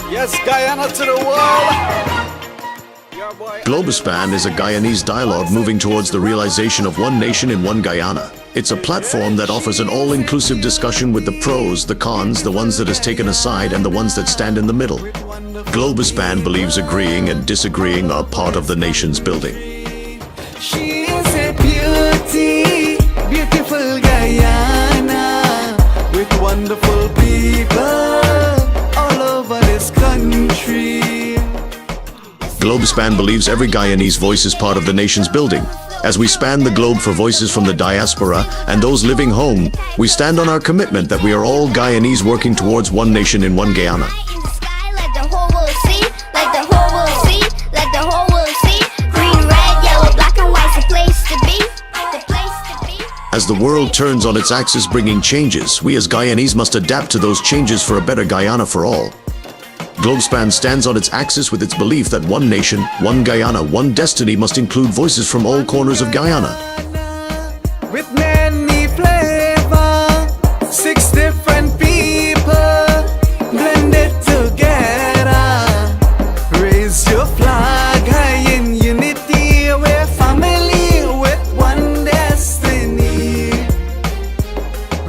Yes, Guyana to the world. Globespan is a Guyanese dialogue moving towards the realization of one nation in one Guyana. It's a platform that offers an all-inclusive discussion with the pros, the cons, the ones that is taken aside, and the ones that stand in the middle. Globespan believes agreeing and disagreeing are part of the nation's building. She is a beauty, beautiful Guyana, with wonderful people all over this country. Globespan believes every Guyanese voice is part of the nation's building. As we span the globe for voices from the diaspora and those living home, we stand on our commitment that we are all Guyanese working towards one nation in one Guyana. As the world turns on its axis bringing changes, we as Guyanese must adapt to those changes for a better Guyana for all. Globespan stands on its axis with its belief that one nation, one Guyana, one destiny must include voices from all corners of Guyana. With many flavor, 6 different people blended together. Raise your flag high in unity, we're family with one destiny.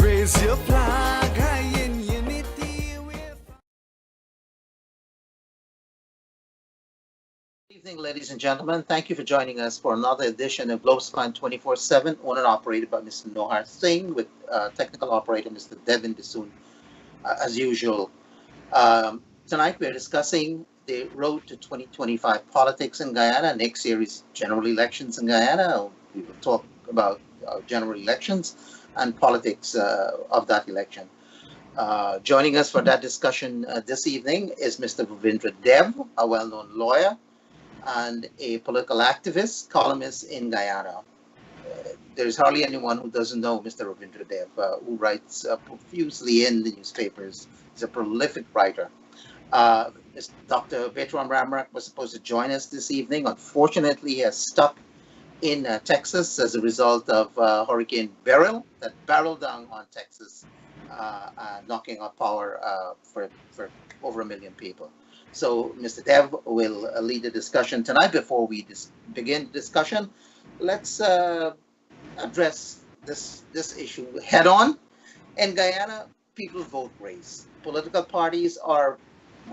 Raise your flag high in unity. Good evening, ladies and gentlemen. Thank you for joining us for another edition of Globespan24x7, owned and operated by Mr. Nohar Singh, with technical operator Mr. Devin Dissoon, as usual. Tonight we're discussing the road to 2025 politics in Guyana. Next year is general elections in Guyana. We will talk about general elections and politics of that election. Joining us for that discussion this evening is Mr. Ravindra Dev, a well-known lawyer and a political activist, columnist in Guyana. There's hardly anyone who doesn't know Mr. Ravindra Dev, who writes profusely in the newspapers. He's a prolific writer. Dr. Vetram Ramrak was supposed to join us this evening. Unfortunately, he has stuck in Texas as a result of Hurricane Beryl that barreled down on Texas, knocking out power for over 1 million people. So Mr. Dev will lead the discussion tonight. Before we begin the discussion, let's address this issue head on. In Guyana, people vote race. Political parties are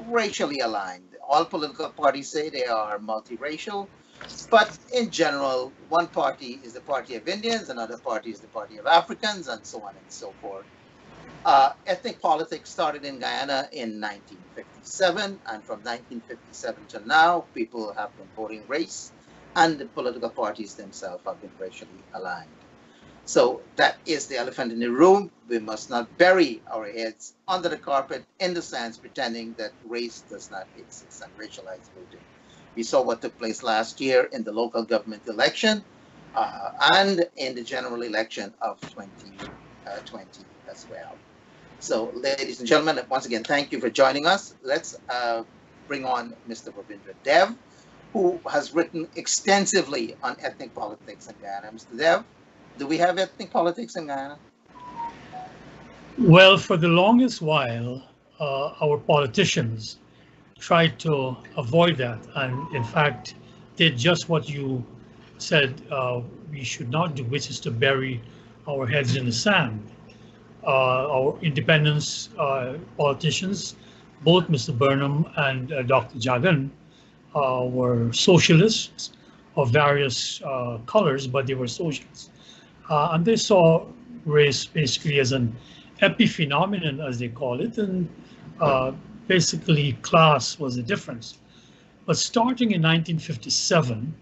racially aligned. All political parties say they are multiracial, but in general, one party is the party of Indians, another party is the party of Africans, and so on and so forth. Ethnic politics started in Guyana in 1957, and from 1957 to now, people have been voting race, and the political parties themselves have been racially aligned. So that is the elephant in the room. We must not bury our heads under the carpet in the sands, pretending that race does not exist and racialized voting. We saw what took place last year in the local government election and in the general election of 2020 as well. So, ladies and gentlemen, once again, thank you for joining us. Let's bring on Mr. Ravindra Dev, who has written extensively on ethnic politics in Guyana. Mr. Dev, do we have ethnic politics in Guyana? Well, for the longest while, our politicians tried to avoid that, and in fact, did just what you said we should not do, which is to bury our heads in the sand. Our independence politicians, both Mr. Burnham and Dr. Jagan, were socialists of various colors, but they were socialists. And they saw race basically as an epiphenomenon, as they call it, and basically class was the difference. But starting in 1957,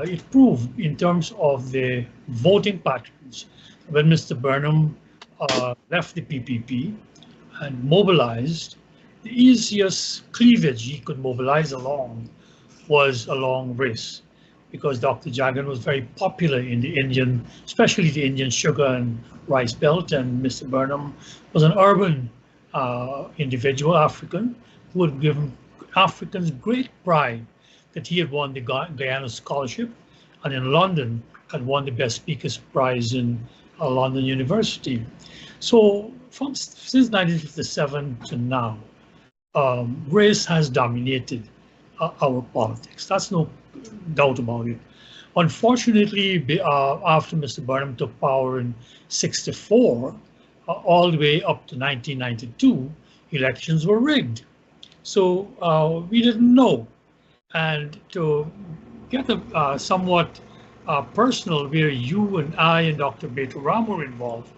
it proved in terms of the voting patterns when Mr. Burnham left the PPP and mobilized. The easiest cleavage he could mobilize along was along race, because Dr. Jagan was very popular in the Indian, especially the Indian sugar and rice belt, and Mr. Burnham was an urban individual, African, who had given Africans great pride that he had won the Guyana Scholarship, and in London had won the Best Speakers Prize in London University. So since 1957 to now, race has dominated our politics. That's no doubt about it. Unfortunately, after Mr. Burnham took power in '64, all the way up to 1992, elections were rigged. So we didn't know. And to get somewhat personal, where you and I and Dr. Beto Ram were involved,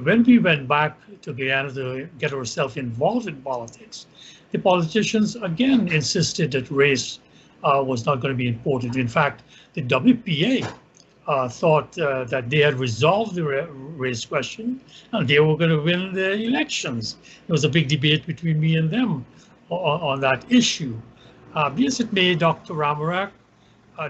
when we went back to Guyana to get ourselves involved in politics, the politicians again insisted that race was not going to be important. In fact, the WPA thought that they had resolved the race question and they were going to win the elections. There was a big debate between me and them on that issue. Be as it may, Dr. Ramarak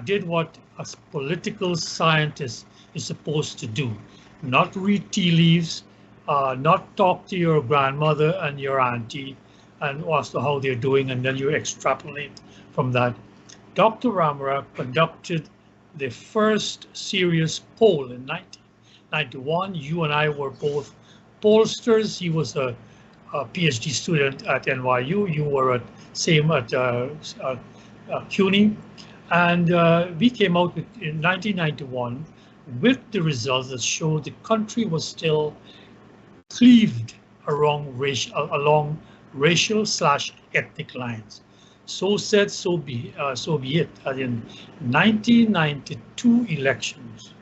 did what a political scientist is supposed to do. Not read tea leaves, not talk to your grandmother and your auntie and ask how they're doing, and then you extrapolate from that. Dr. Ramarak conducted the first serious poll in 1991. You and I were both pollsters. He was a PhD student at NYU. You were at CUNY. And we came out in 1991 with the results that showed the country was still cleaved along racial/ethnic lines. So said, so be it. As in 1992 elections,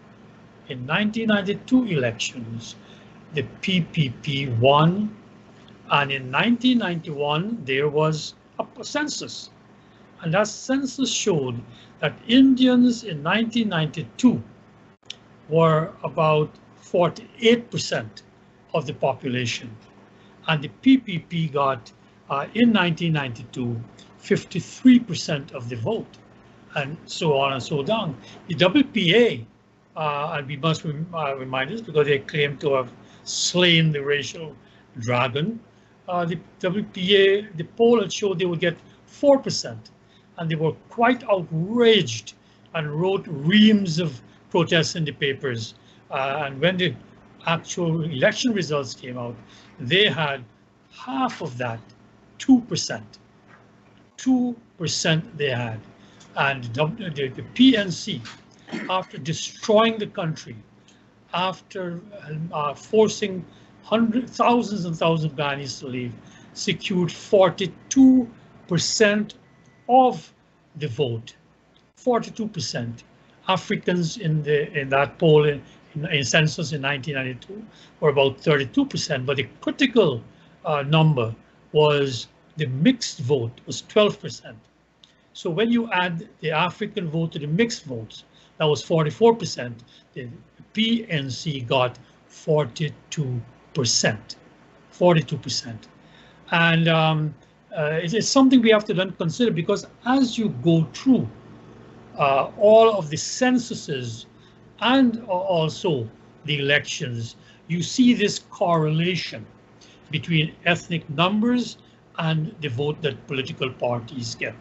the PPP won, and in 1991 there was a census, and that census showed that Indians in 1992 were about 48% of the population, and the PPP got in 1992 53% of the vote, and so on and so down. The WPA, and we must remind this because they claim to have slain the racial dragon, the WPA, the poll had showed they would get 4%, and they were quite outraged and wrote reams of protests in the papers. And when the actual election results came out, they had half of that, 2%. 2% they had. And the PNC, after destroying the country, after forcing thousands and thousands of Ghanaians to leave, secured 42% of the vote. 42%. Africans in that poll in census in 1992 were about 32%, but the critical number was the mixed vote was 12%. So when you add the African vote to the mixed votes, that was 44%. The PNC got 42%. 42%. And it's something we have to then consider, because as you go through all of the censuses and also the elections, you see this correlation between ethnic numbers and the vote that political parties get.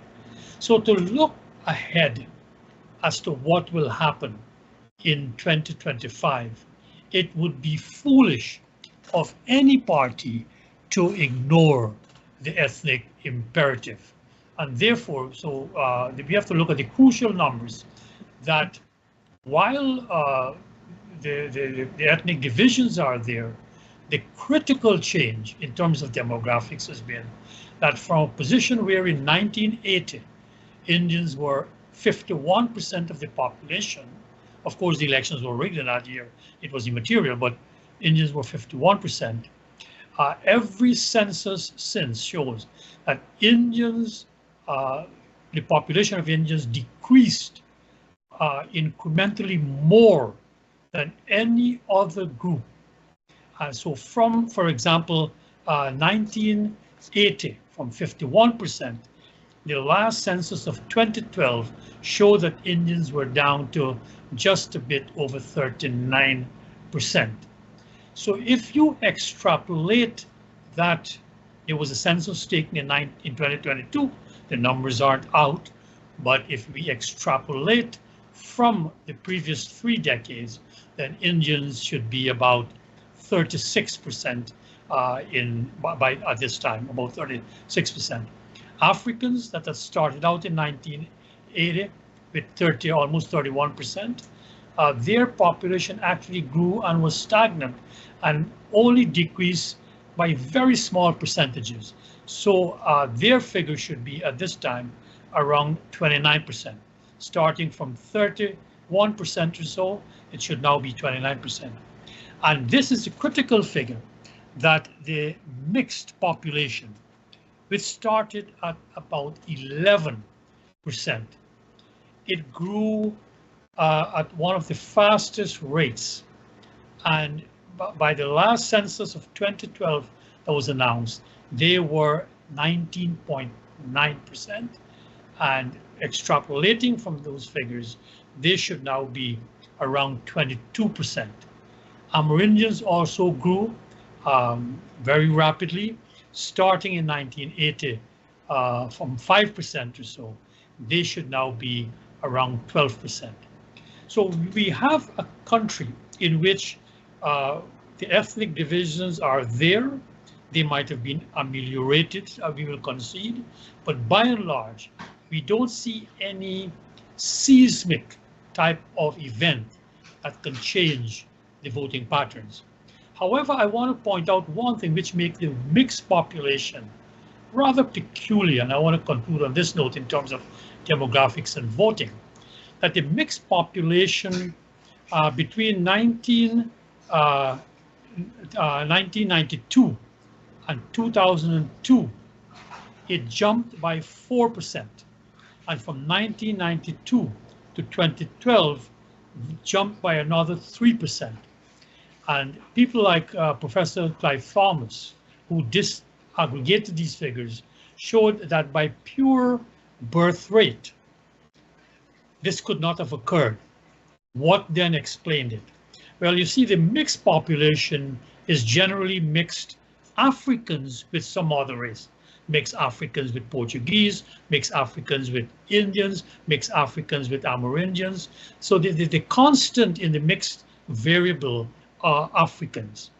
So to look ahead as to what will happen in 2025, it would be foolish of any party to ignore the ethnic imperative. And therefore, we have to look at the crucial numbers that while the ethnic divisions are there, the critical change in terms of demographics has been that from a position where in 1980, Indians were 51% of the population. Of course, the elections were rigged in that year. It was immaterial, but Indians were 51%. Every census since shows that Indians, the population of Indians decreased incrementally more than any other group. So from, for example, 1980, from 51%, the last census of 2012 showed that Indians were down to just a bit over 39%. So if you extrapolate that, there was a census taken in 2022, the numbers aren't out, but if we extrapolate from the previous 3 decades, then Indians should be about 36% at this time, about 36%. Africans that had started out in 1980 with almost 31%, their population actually grew and was stagnant and only decreased by very small percentages. So their figure should be at this time around 29%, starting from 31% or so, it should now be 29%. And this is a critical figure, that the mixed population, which started at about 11%, it grew at one of the fastest rates. And by the last census of 2012 that was announced, they were 19.9%. And extrapolating from those figures, they should now be around 22%. Amerindians also grew very rapidly, starting in 1980 from 5% or so. They should now be around 12%. So we have a country in which the ethnic divisions are there. They might have been ameliorated, we will concede, but by and large, we don't see any seismic type of event that can change the voting patterns. However, I want to point out one thing which makes the mixed population rather peculiar, and I want to conclude on this note in terms of demographics and voting, that the mixed population between 1992 and 2002, it jumped by 4%, and from 1992 to 2012, jumped by another 3%. And people like Professor Clive Thomas, who disaggregated these figures, showed that by pure birth rate, this could not have occurred. What then explained it? Well, you see, the mixed population is generally mixed Africans with some other race. Mixed Africans with Portuguese, mixed Africans with Indians, mixed Africans with Amerindians. So the constant in the mixed variable are Africans.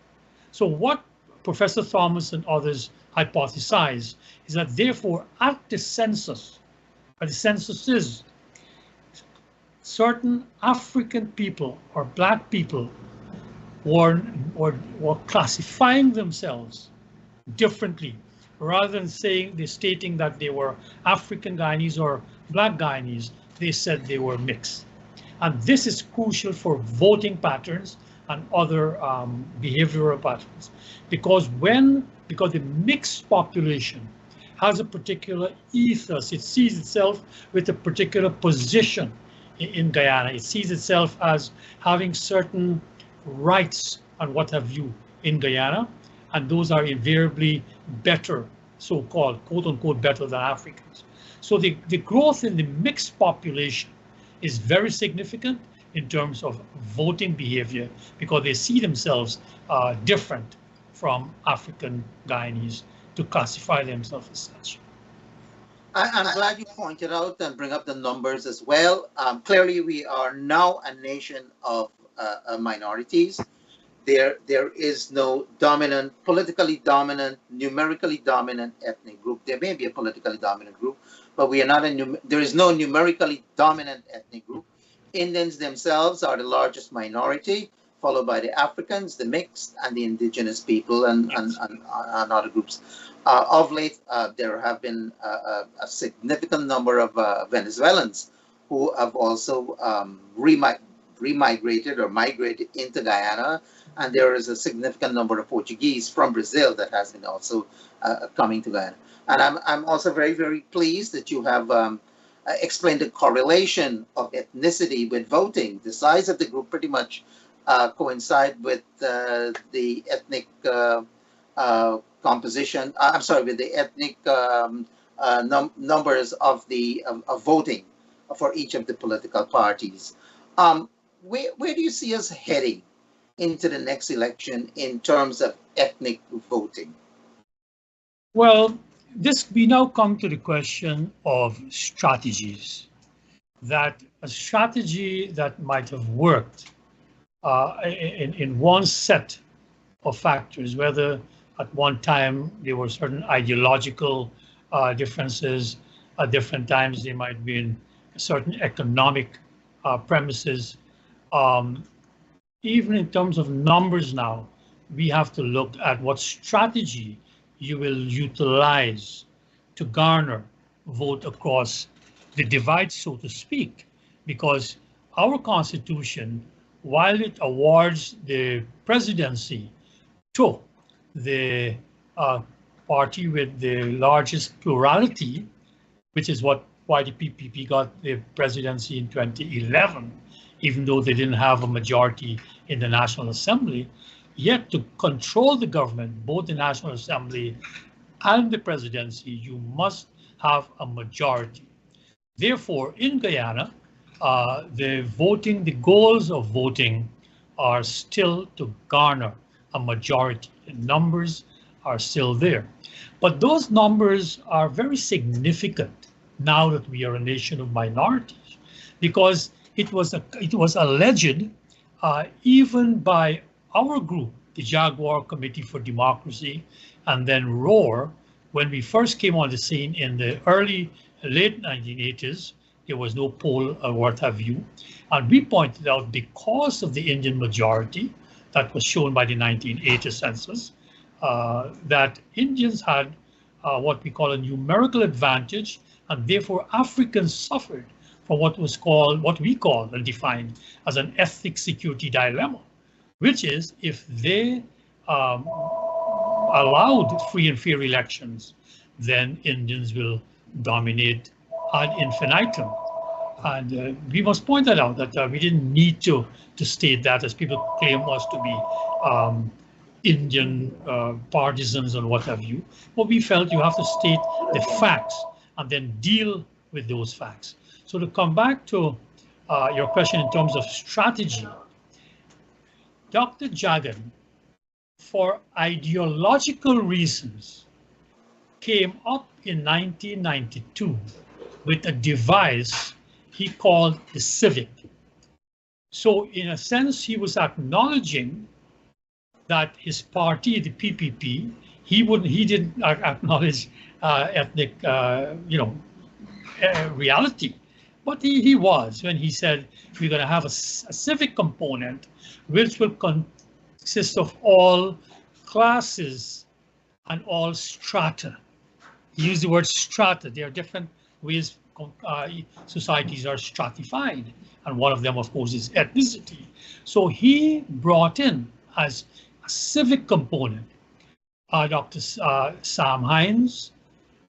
So what Professor Thomas and others hypothesize is that therefore at the censuses, certain African people or black people were classifying themselves differently, rather than stating that they were African Guyanese or black Guyanese. They said they were mixed. And this is crucial for voting patterns and other behavioral patterns, because the mixed population has a particular ethos. It sees itself with a particular position in Guyana. It sees itself as having certain rights and what have you in Guyana, and those are invariably better, so-called, quote-unquote, better than Africans. So the growth in the mixed population is very significant in terms of voting behavior, because they see themselves different from African Guyanese to classify themselves as such. I'm glad you pointed out and bring up the numbers as well. Clearly, we are now a nation of minorities. There is no dominant, politically dominant, numerically dominant ethnic group. There may be a politically dominant group, but we are not there is no numerically dominant ethnic group. Indians themselves are the largest minority, followed by the Africans, the mixed, and the indigenous people, and other groups. Of late, there have been a significant number of Venezuelans who have also remigrated or migrated into Guyana, and there is a significant number of Portuguese from Brazil that has been also coming to Guyana. And I'm also very, very pleased that you have explained the correlation of ethnicity with voting. The size of the group pretty much coincide with the ethnic composition. I'm sorry, with the ethnic numbers of voting for each of the political parties. Where do you see us heading into the next election in terms of ethnic voting? Well, we now come to the question of strategies. That a strategy that might have worked in one set of factors, whether At one time, there were certain ideological differences. At different times, there might be certain economic premises. Even in terms of numbers now, we have to look at what strategy you will utilize to garner vote across the divide, so to speak, because our Constitution, while it awards the presidency to the party with the largest plurality, which is why the PPP got the presidency in 2011, even though they didn't have a majority in the National Assembly, yet to control the government, both the National Assembly and the presidency, you must have a majority. Therefore, in Guyana, the goals of voting are still to garner a majority. The numbers are still there. But those numbers are very significant now that we are a nation of minorities, because it was alleged even by our group, the Jaguar Committee for Democracy, and then ROAR, when we first came on the scene in the late 1980s, there was no poll or what have you. And we pointed out, because of the Indian majority that was shown by the 1980 census, that Indians had what we call a numerical advantage, and therefore Africans suffered from what we call and define as an ethnic security dilemma, which is if they allowed free and fair elections, then Indians will dominate ad infinitum. And we must point that out, that we didn't need to state that, as people claim us to be Indian partisans and what have you. But we felt you have to state the facts and then deal with those facts. So to come back to your question in terms of strategy, Dr. Jagan, for ideological reasons, came up in 1992 with a device he called the Civic. So in a sense, he was acknowledging that his party, the PPP, he didn't acknowledge ethnic, reality, but he was when he said we're going to have a civic component, which will consist of all classes and all strata. He used the word strata. There are different ways societies are stratified, and one of them, of course, is ethnicity. So he brought in as a civic component Dr. Sam Hines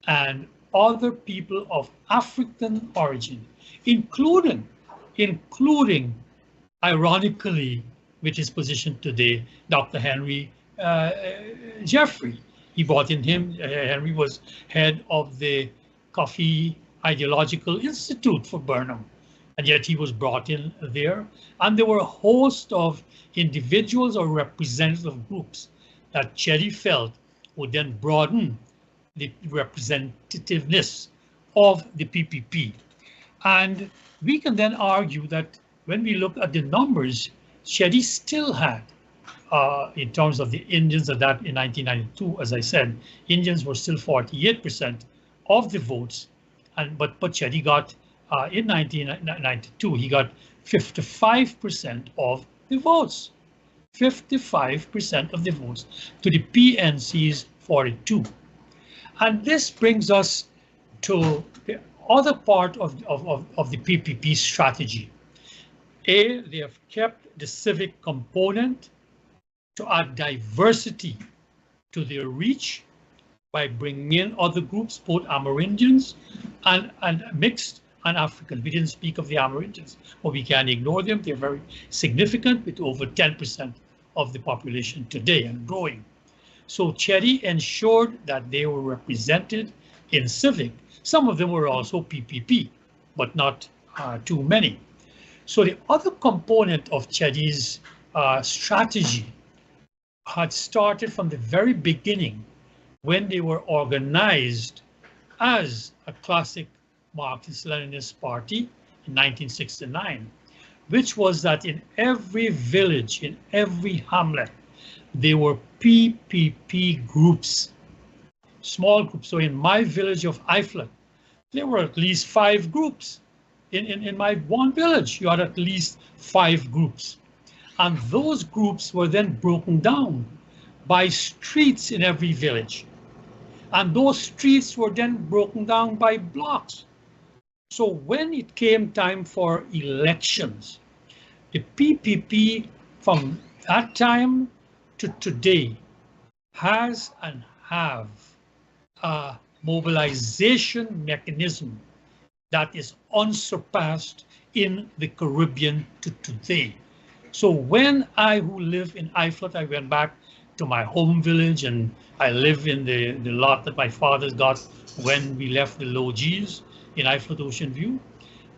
and other people of African origin, including, ironically, with his position today, Dr. Henry Jeffrey. He brought in him. Henry was head of the Coffee Ideological Institute for Burnham, and yet he was brought in there. And there were a host of individuals or representative groups that Chetty felt would then broaden the representativeness of the PPP. And we can then argue that when we look at the numbers, Chetty still had, in terms of the Indians at that in 1992, as I said, Indians were still 48% of the votes, but Chetty got, in 1992, he got 55% of the votes. 55% of the votes to the PNC's 42. And this brings us to the other part of the PPP strategy. A, they have kept the civic component to add diversity to their reach by bringing in other groups, both Amerindians and mixed and African. We didn't speak of the Amerindians, but we can't ignore them. They're very significant, with over 10% of the population today and growing. So Chetty ensured that they were represented in civic. Some of them were also PPP, but not too many. So the other component of Chetty's strategy had started from the very beginning, when they were organized as a classic Marxist-Leninist party in 1969, which was that in every village, in every hamlet, they were PPP groups, small groups. So in my village of Iflat, there were at least 5 groups. In my one village, you had at least 5 groups. And those groups were then broken down by streets in every village. And those streets were then broken down by blocks. So when it came time for elections, the PPP from that time to today has and have a mobilization mechanism that is unsurpassed in the Caribbean to today. So when I, who live in Iflat, I went back to my home village, and I live in the lot that my father got when we left the Low G's in Iflat Ocean View.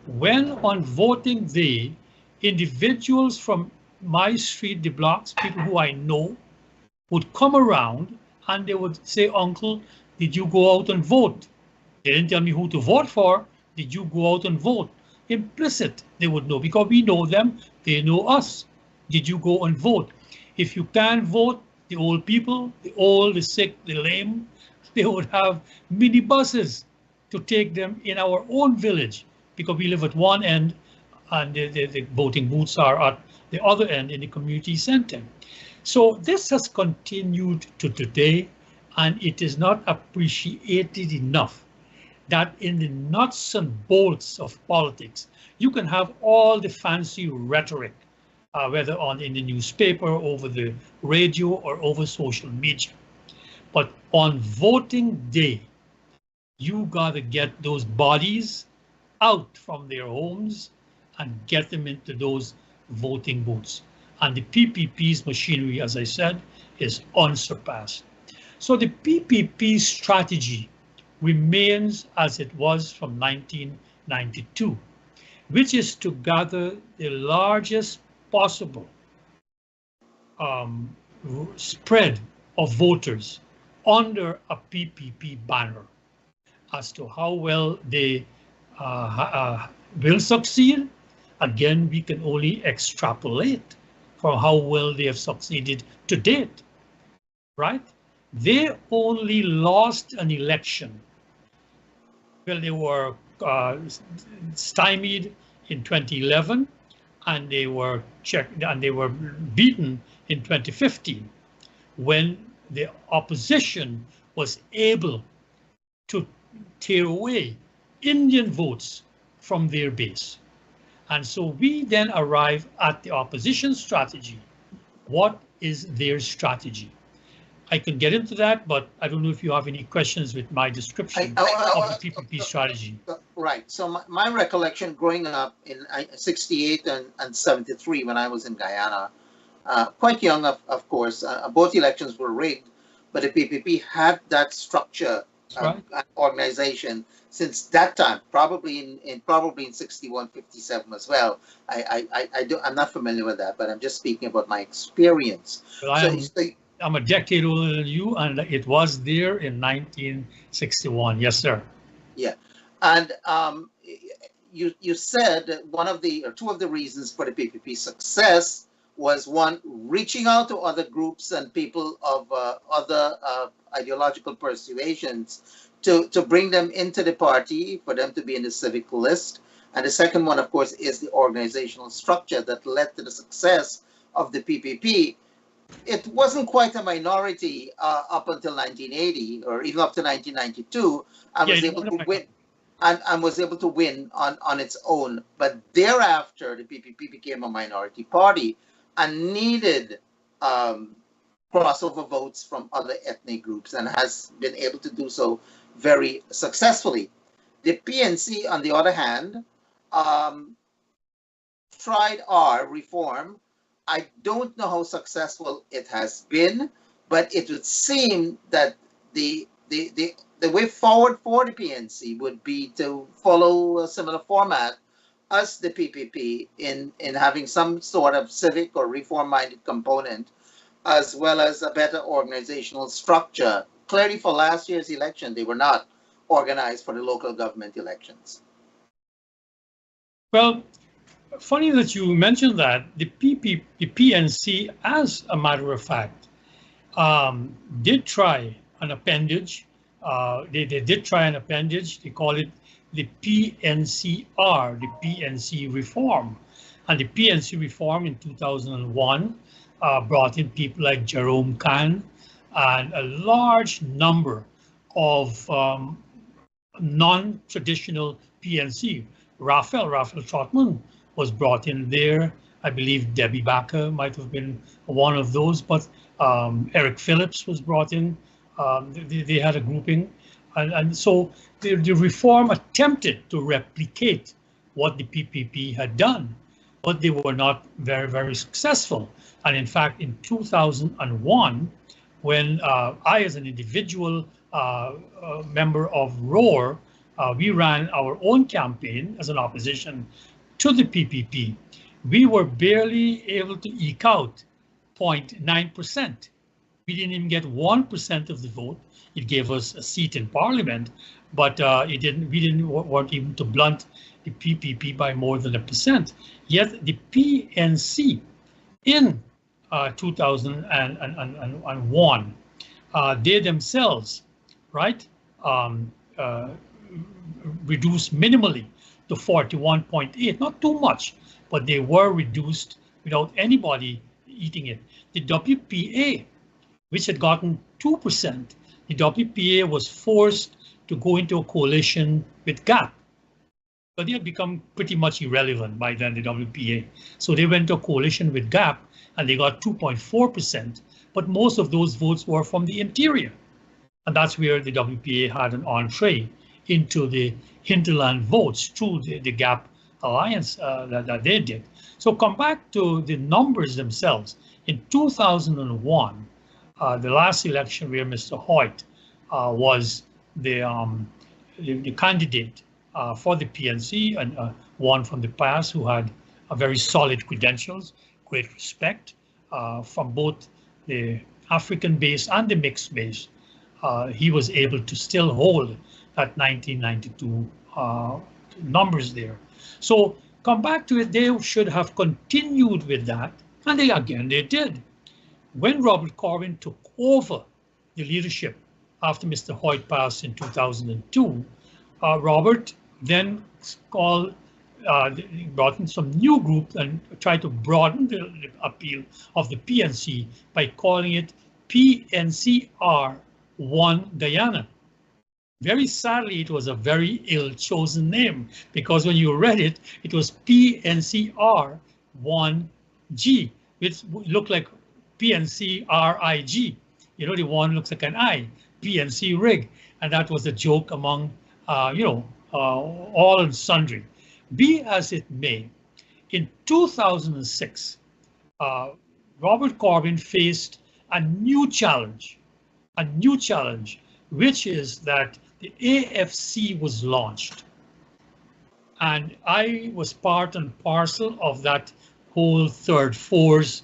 When on voting day, individuals from my street, the blocks, people who I know, would come around and they would say, "Uncle, did you go out and vote?" They didn't tell me who to vote for. Did you go out and vote? Implicit, they would know, because we know them, they know us. Did you go and vote? If you can't vote, the old people, the old, the sick, the lame, they would have minibuses to take them in our own village, because we live at one end and the voting booths are at the other end in the community center. So this has continued to today, and it is not appreciated enough that in the nuts and bolts of politics, you can have all the fancy rhetoric, whether in the newspaper, over the radio, or over social media. But on voting day, you gotta get those bodies out from their homes and get them into those voting booths. And the PPP's machinery, as I said, is unsurpassed. So the PPP strategy remains as it was from 1992, which is to gather the largest possible spread of voters under a PPP banner. As to how well they will succeed, again, we can only extrapolate from how well they have succeeded to date, right? They only lost an election. Well, they were stymied in 2011, and they were beaten in 2015, when the opposition was able to tear away Indian votes from their base. And so we then arrive at the opposition strategy. What is their strategy? I can get into that, but I don't know if you have any questions with my description of the PPP strategy. Right. So my recollection growing up in 68 and 73, when I was in Guyana, quite young, of course, both elections were rigged, but the PPP had that structure, and organization since that time, probably in 61, 57 as well. I'm not familiar with that, but I'm just speaking about my experience. Well, I'm a decade older than you, and it was there in 1961. Yes, sir. Yeah, and you said one of the, or two of the reasons for the PPP success was, one, reaching out to other groups and people of other ideological persuasions to bring them into the party, for them to be in the civic list. And the second one, of course, is the organizational structure that led to the success of the PPP. It wasn't quite a minority up until 1980, or even up to 1992, and was able to win, and was able to win on its own. But thereafter, the PPP became a minority party and needed crossover votes from other ethnic groups, and has been able to do so very successfully. The PNC, on the other hand, tried our reform. I don't know how successful it has been, but it would seem that the way forward for the PNC would be to follow a similar format as the PPP in having some sort of civic or reform-minded component, as well as a better organizational structure. Clearly, for last year's election, they were not organized for the local government elections. Well, funny that you mentioned that. The PNC, as a matter of fact, did try an appendage. They did try an appendage. They call it the PNCR, the PNC reform. And the PNC reform in 2001 brought in people like Jerome Khan and a large number of non-traditional PNC. Raphael Trotman was brought in there. I believe Debbie Backer might have been one of those, but Eric Phillips was brought in. They had a grouping. And so the reform attempted to replicate what the PPP had done, but they were not very, very successful. And in fact, in 2001, when I, as an individual member of ROAR, we ran our own campaign as an opposition to the PPP, we were barely able to eke out 0.9%. We didn't even get 1% of the vote. It gave us a seat in parliament, but we didn't want even to blunt the PPP by more than 1%. Yet the PNC in 2001, they themselves, right, reduced minimally to 41.8, not too much, but they were reduced without anybody eating it. The WPA, which had gotten 2%, the WPA was forced to go into a coalition with GAP. But they had become pretty much irrelevant by then, the WPA. So they went to a coalition with GAP and they got 2.4%, but most of those votes were from the interior. And that's where the WPA had an entree into the hinterland votes through the GAP alliance that they did. So come back to the numbers themselves. In 2001, the last election where Mr. Hoyt was the candidate for the PNC, and one from the past who had a very solid credentials, great respect from both the African base and the mixed base. He was able to still hold that 1992 numbers there. So come back to it, they should have continued with that, and they did. When Robert Corbyn took over the leadership after Mr. Hoyt passed in 2002, Robert then brought in some new group and tried to broaden the appeal of the PNC by calling it PNCR 1 Guyana. Very sadly, it was a very ill-chosen name because when you read it, it was PNCR 1G, which looked like PNCRIG. You know, the one looks like an I, PNC rig. And that was a joke among, all and sundry. Be as it may, in 2006, Robert Corbyn faced a new challenge, which is that the AFC was launched. And I was part and parcel of that whole third force.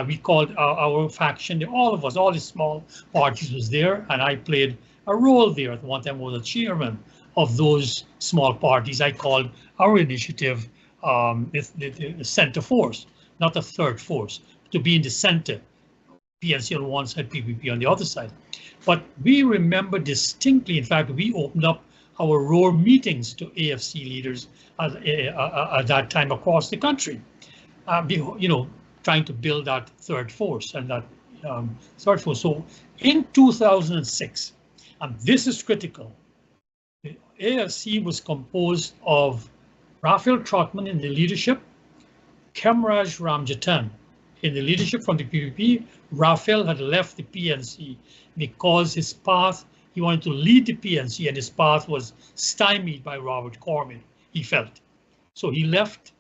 We called our faction, all of us, all the small parties was there, and I played a role there. At one time I was a chairman of those small parties. I called our initiative the center force, not the third force, to be in the center. PNC on one side, PPP on the other side. But we remember distinctly, in fact, we opened up our ROAR meetings to AFC leaders at that time across the country, trying to build that third force and that third force. So in 2006, and this is critical, the AFC was composed of Raphael Trotman in the leadership, Kemraj Ramjatan in the leadership from the PPP. Raphael had left the PNC because his path, he wanted to lead the PNC and his path was stymied by Robert Corbyn, he felt. So he left.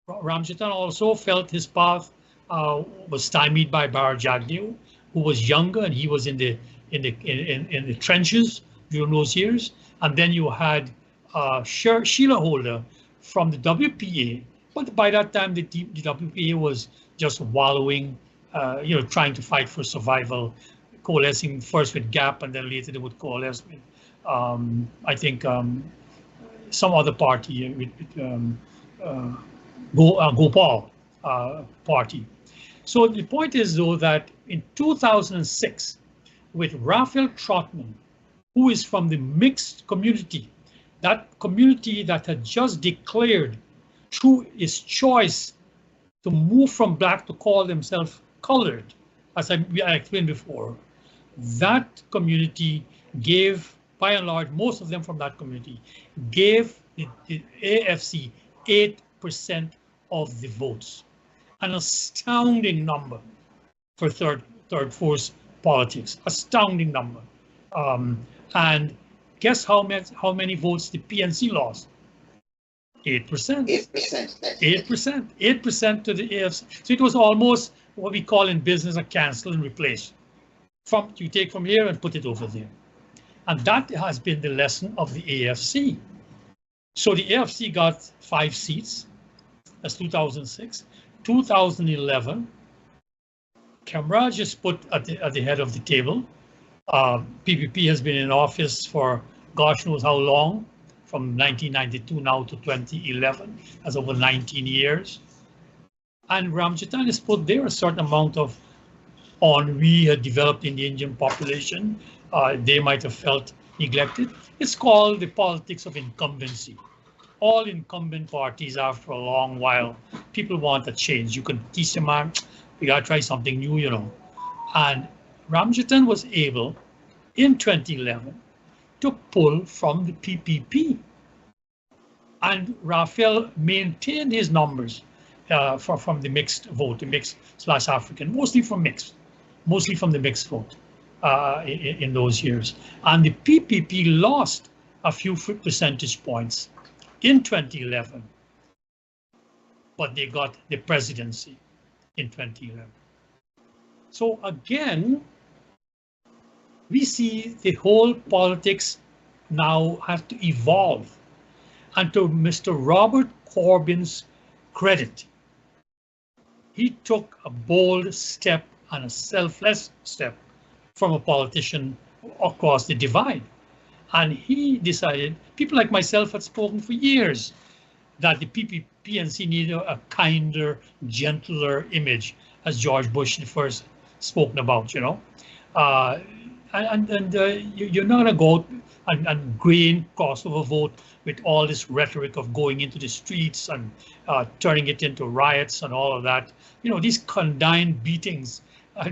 Ramjatan also felt his path was stymied by Bar Jagdeo, who was younger and he was in the trenches during those years. And then you had Sheila Holder from the WPA, but by that time the WPA was just wallowing, trying to fight for survival, coalescing first with GAP and then later they would coalesce with, I think, some other party, with Gopal party. So the point is, though, that in 2006 with Raphael Trotman, who is from the mixed community, that community that had just declared through his choice to move from black to call themselves colored, as I explained before. That community gave, by and large, most of them from that community, gave the AFC 8% of the votes. An astounding number for third force politics, astounding number. And guess how many votes the PNC lost? 8%. 8% to the AFC. So it was almost what we call in business a cancel and replace. You take from here and put it over there. And that has been the lesson of the AFC. So the AFC got 5 seats. That's 2006. 2011, Camraj is put at the head of the table. PPP has been in office for gosh knows how long, from 1992 now to 2011. That's over 19 years. And Ramjatan is put there. A certain amount of ennui had developed in the Indian population. They might have felt neglected. It's called the politics of incumbency. All incumbent parties, after a long while, people want a change. You can teach them, man, we gotta try something new, you know. And Ramjatan was able, in 2011, to pull from the PPP. And Raphael maintained his numbers from the mixed vote, the mixed/African, mostly from the mixed vote in those years. And the PPP lost a few percentage points in 2011, but they got the presidency in 2011. So again, we see the whole politics now have to evolve. And to Mr. Robert Corbyn's credit, he took a bold step and a selfless step from a politician across the divide. And he decided, people like myself had spoken for years, that the PNC needed a kinder, gentler image, as George Bush the first spoken about, you know. You're not gonna go and grain crossover vote with all this rhetoric of going into the streets and turning it into riots and all of that. You know, these condign beatings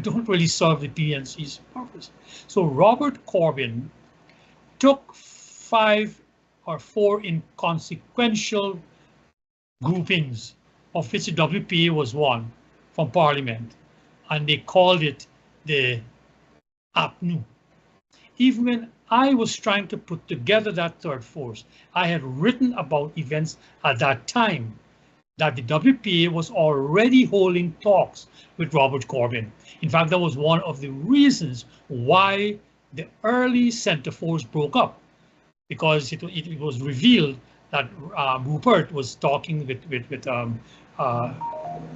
don't really serve the PNC's purpose. So Robert Corbyn took 5 or 4 inconsequential groupings, of which the WPA was one, from Parliament, and they called it the APNU. Even when I was trying to put together that third force, I had written about events at that time that the WPA was already holding talks with Robert Corbyn. In fact, that was one of the reasons why the early Centre Force broke up, because it was revealed that Rupert was talking with the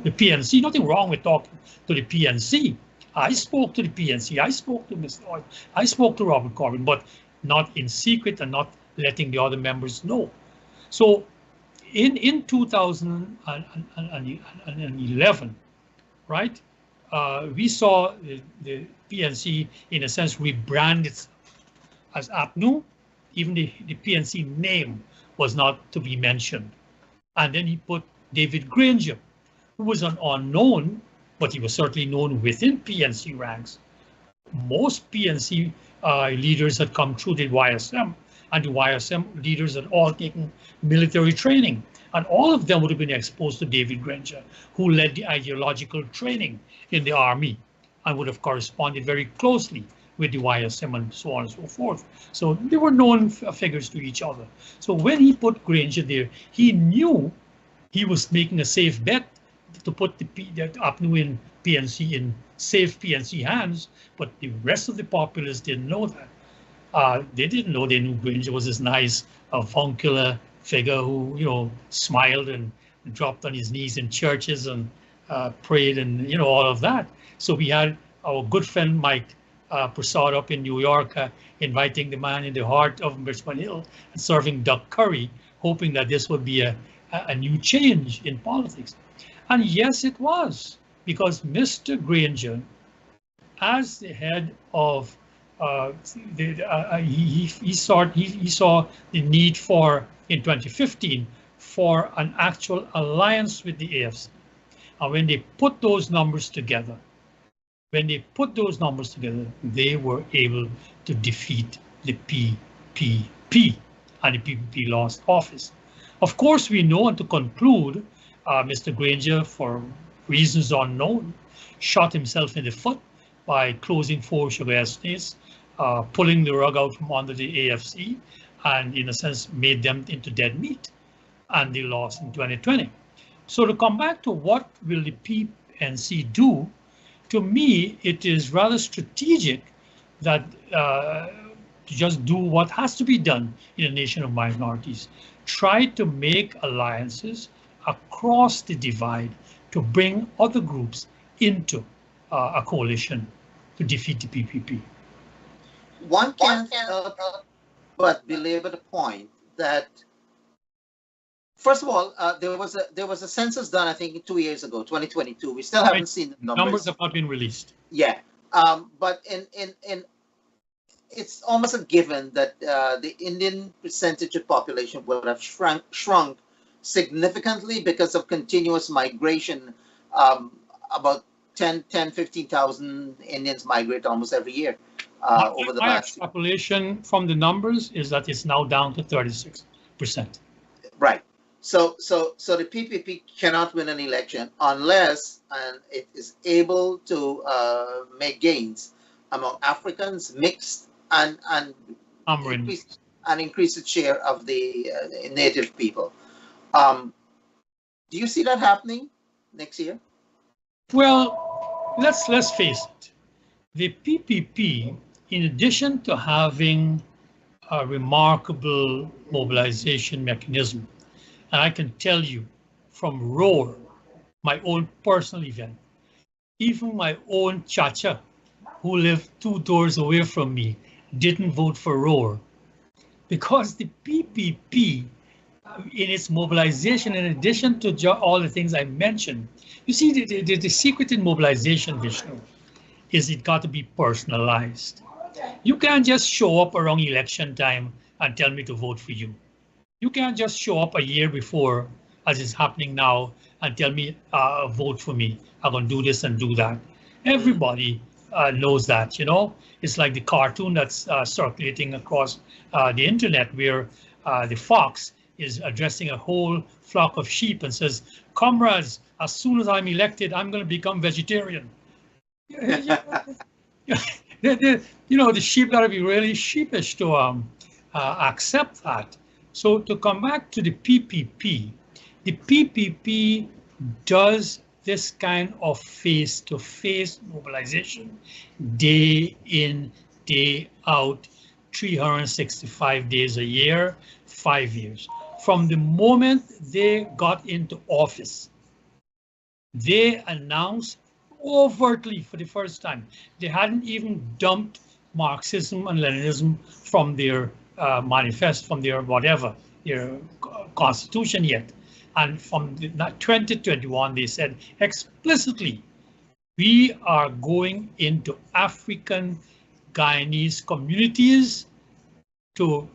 PNC. Nothing wrong with talking to the PNC. I spoke to the PNC, I spoke to Mr. Lloyd, I spoke to Robert Corbyn, but not in secret and not letting the other members know. So in 2011, right, we saw the PNC, in a sense, rebrand itself as APNU. Even the PNC name was not to be mentioned. And then he put David Granger, who was an unknown, but he was certainly known within PNC ranks. Most PNC leaders had come through the YSM, and the YSM leaders had all taken military training. And all of them would have been exposed to David Granger, who led the ideological training in the army and would have corresponded very closely with the YSM and so on and so forth. So they were known figures to each other. So when he put Granger there, he knew he was making a safe bet to put the APNU in PNC in safe PNC hands, but the rest of the populace didn't know that. They didn't know. They knew Granger was this nice, avuncular figure who, you know, smiled and dropped on his knees in churches and prayed and, you know, all of that. So we had our good friend Mike Prasad up in New York inviting the man in the heart of Richmond Hill and serving duck curry, hoping that this would be a new change in politics. And yes, it was, because Mr. Granger as the head of he saw the need for, in 2015, for an actual alliance with the AFC. And when they put those numbers together, they were able to defeat the PPP, and the PPP lost office. Of course, we know, and to conclude, Mr. Granger, for reasons unknown, shot himself in the foot by closing 4 sugar estates, pulling the rug out from under the AFC, and in a sense made them into dead meat, and they lost in 2020. So to come back to what will the PNC do, to me, it is rather strategic that to just do what has to be done in a nation of minorities. Try to make alliances across the divide to bring other groups into a coalition to defeat the PPP. One can't but belabor the point that, first of all, there was a census done, I think, 2 years ago, 2022. We still haven't seen the numbers. Numbers have not been released. Yeah, but in it's almost a given that the Indian percentage of population would have shrunk significantly because of continuous migration. About 15,000 Indians migrate almost every year over the my last year. Extrapolation from the numbers is that it's now down to 36%. Right. So the PPP cannot win an election unless it is able to make gains among Africans, mixed, and increase its share of the native people. Do you see that happening next year? Well, let's face it. The PPP, in addition to having a remarkable mobilization mechanism, and I can tell you from Roar, my own personal event, even my own chacha, who lived 2 doors away from me, didn't vote for Roar, because the PPP, in its mobilization, in addition to all the things I mentioned, you see, the secret in mobilization, Vishnu, is it got to be personalized. You can't just show up around election time and tell me to vote for you. You can't just show up a year before, as is happening now, and tell me, vote for me. I'm going to do this and do that. Everybody knows that, you know. It's like the cartoon that's circulating across the internet, where the fox is addressing a whole flock of sheep and says, "Comrades, as soon as I'm elected, I'm going to become vegetarian." You know, the sheep got to be really sheepish to accept that. So to come back to the PPP does this kind of face-to-face mobilization day in, day out, 365 days a year, 5 years. From the moment they got into office, they announced overtly for the first time, they hadn't even dumped Marxism and Leninism from their manifest, from their whatever, their constitution yet. And from 2021, they said explicitly, we are going into African Guyanese communities to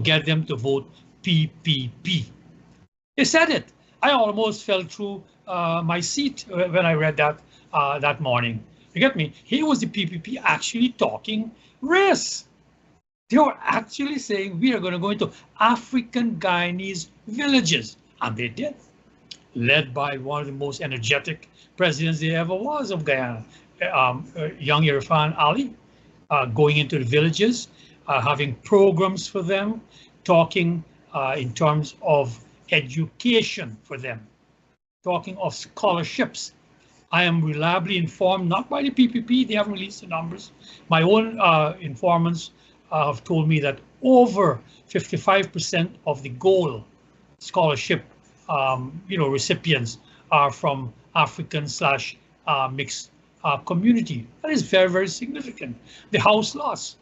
get them to vote PPP. They said it. I almost fell through my seat when I read that that morning. You get me? Here was the PPP actually talking race. They were actually saying we are going to go into African Guyanese villages, and they did, led by one of the most energetic presidents there ever was of Guyana, young Irfan Ali, going into the villages, having programs for them, talking in terms of education for them, talking of scholarships. I am reliably informed, not by the PPP, they haven't released the numbers. My own informants have told me that over 55% of the goal scholarship recipients are from African/mixed community. That is very, very significant. The House loss.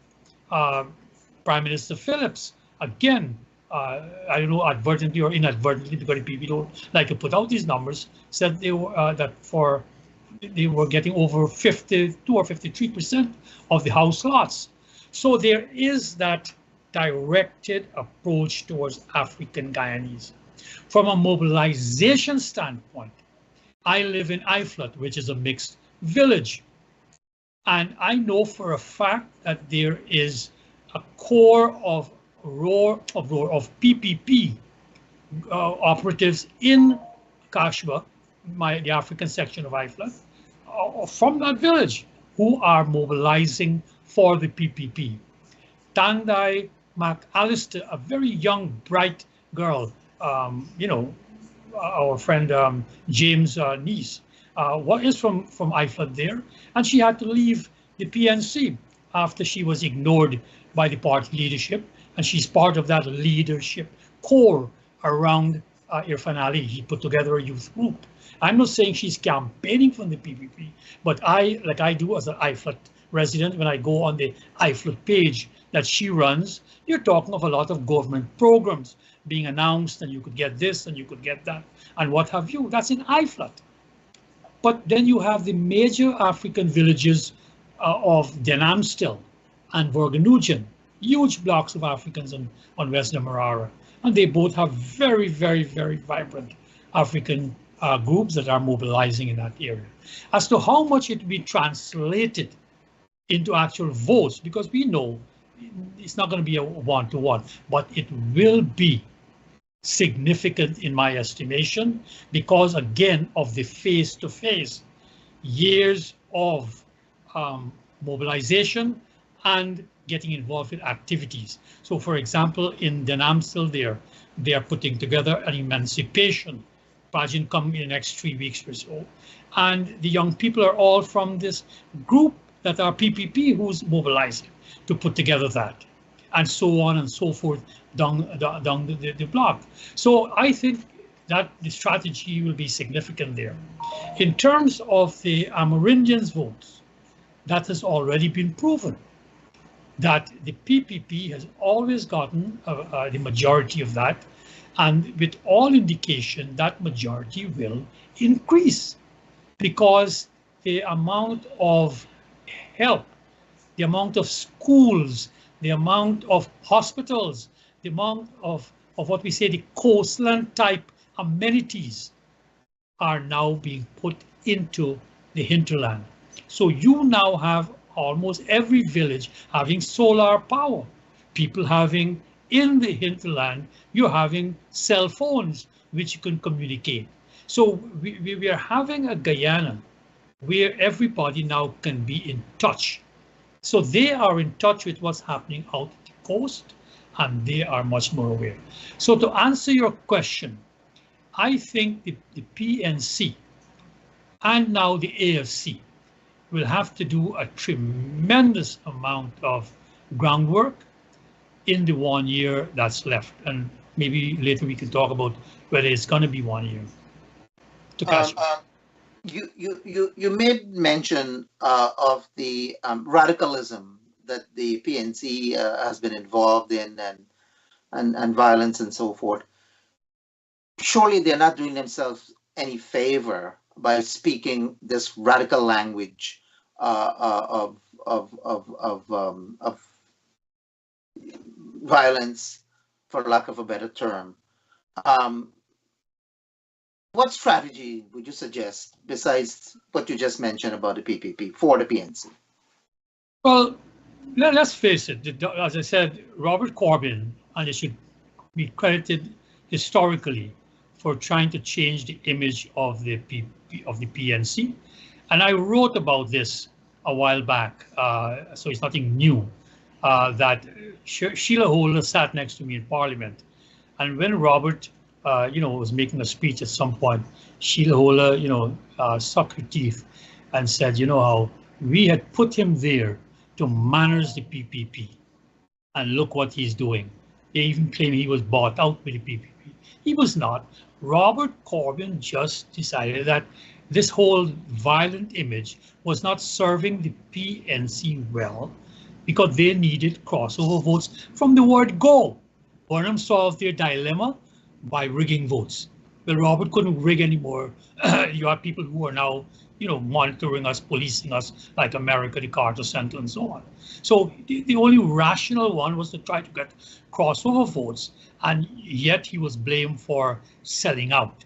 Prime Minister Phillips, again, I don't know, advertently or inadvertently, because the people don't like to put out these numbers, said they were that for they were getting over 52 or 53% of the House slots. So there is that directed approach towards African Guyanese. From a mobilization standpoint, I live in Iflut, which is a mixed village. And I know for a fact that there is a core of PPP operatives in Kashba, the African section of Iflut, from that village, who are mobilizing for the PPP. Tandai McAllister, a very young, bright girl, our friend James' niece, is from Iflut there, and she had to leave the PNC after she was ignored by the party leadership, and she's part of that leadership core around Irfan Ali. He put together a youth group. I'm not saying she's campaigning for the PPP, but like I do as an Iflut resident, when I go on the Iflut page that she runs, you're talking of a lot of government programs being announced, and you could get this and you could get that and what have you. That's in Iflut. But then you have the major African villages of Denamstil and Vergenugen, huge blocks of Africans on West Demerara. And they both have very, very, very vibrant African groups that are mobilizing in that area. As to how much it will be translated into actual votes, because we know it's not going to be a one-to-one, but it will be significant in my estimation, because again of the face-to-face years of mobilization and getting involved in activities. So for example, in Denamstil they are putting together an emancipation pageant coming in the next 3 weeks or so. And the young people are all from this group that are PPP who's mobilizing to put together that, and so on and so forth down the block. So I think that the strategy will be significant there. In terms of the Amerindians' votes, that has already been proven, that the PPP has always gotten the majority of that, and with all indication that majority will increase, because the amount of help, the amount of schools, the amount of hospitals, the amount of what we say the coastland type amenities are now being put into the hinterland. So you now have almost every village having solar power, people having in the hinterland, you're having cell phones which you can communicate. So we are having a Guyana where everybody now can be in touch. So they are in touch with what's happening out at the coast, and they are much more aware. So to answer your question, I think the PNC and now the AFC will have to do a tremendous amount of groundwork in the 1 year that's left. And maybe later we can talk about whether it's going to be 1 year. To catch You made mention of the radicalism that the PNC has been involved in, and violence and so forth. Surely they're not doing themselves any favor by speaking this radical language of violence, for lack of a better term. What strategy would you suggest besides what you just mentioned about the PPP for the PNC? Well, let's face it, as I said, Robert Corbyn, and it should be credited historically for trying to change the image of the PNC. And I wrote about this a while back, so it's nothing new, that Sheila Holder sat next to me in Parliament. And when Robert was making a speech at some point, Sheila Holder, sucked her teeth and said, how we had put him there to manage the PPP, and look what he's doing. They even claim he was bought out with the PPP. He was not. Robert Corbyn just decided that this whole violent image was not serving the PNC well, because they needed crossover votes from the word go. Burnham solved their dilemma by rigging votes. Well, Robert couldn't rig anymore. You have people who are now monitoring us, policing us like America, the Carter Center, and so on. So the only rational one was to try to get crossover votes, and yet he was blamed for selling out,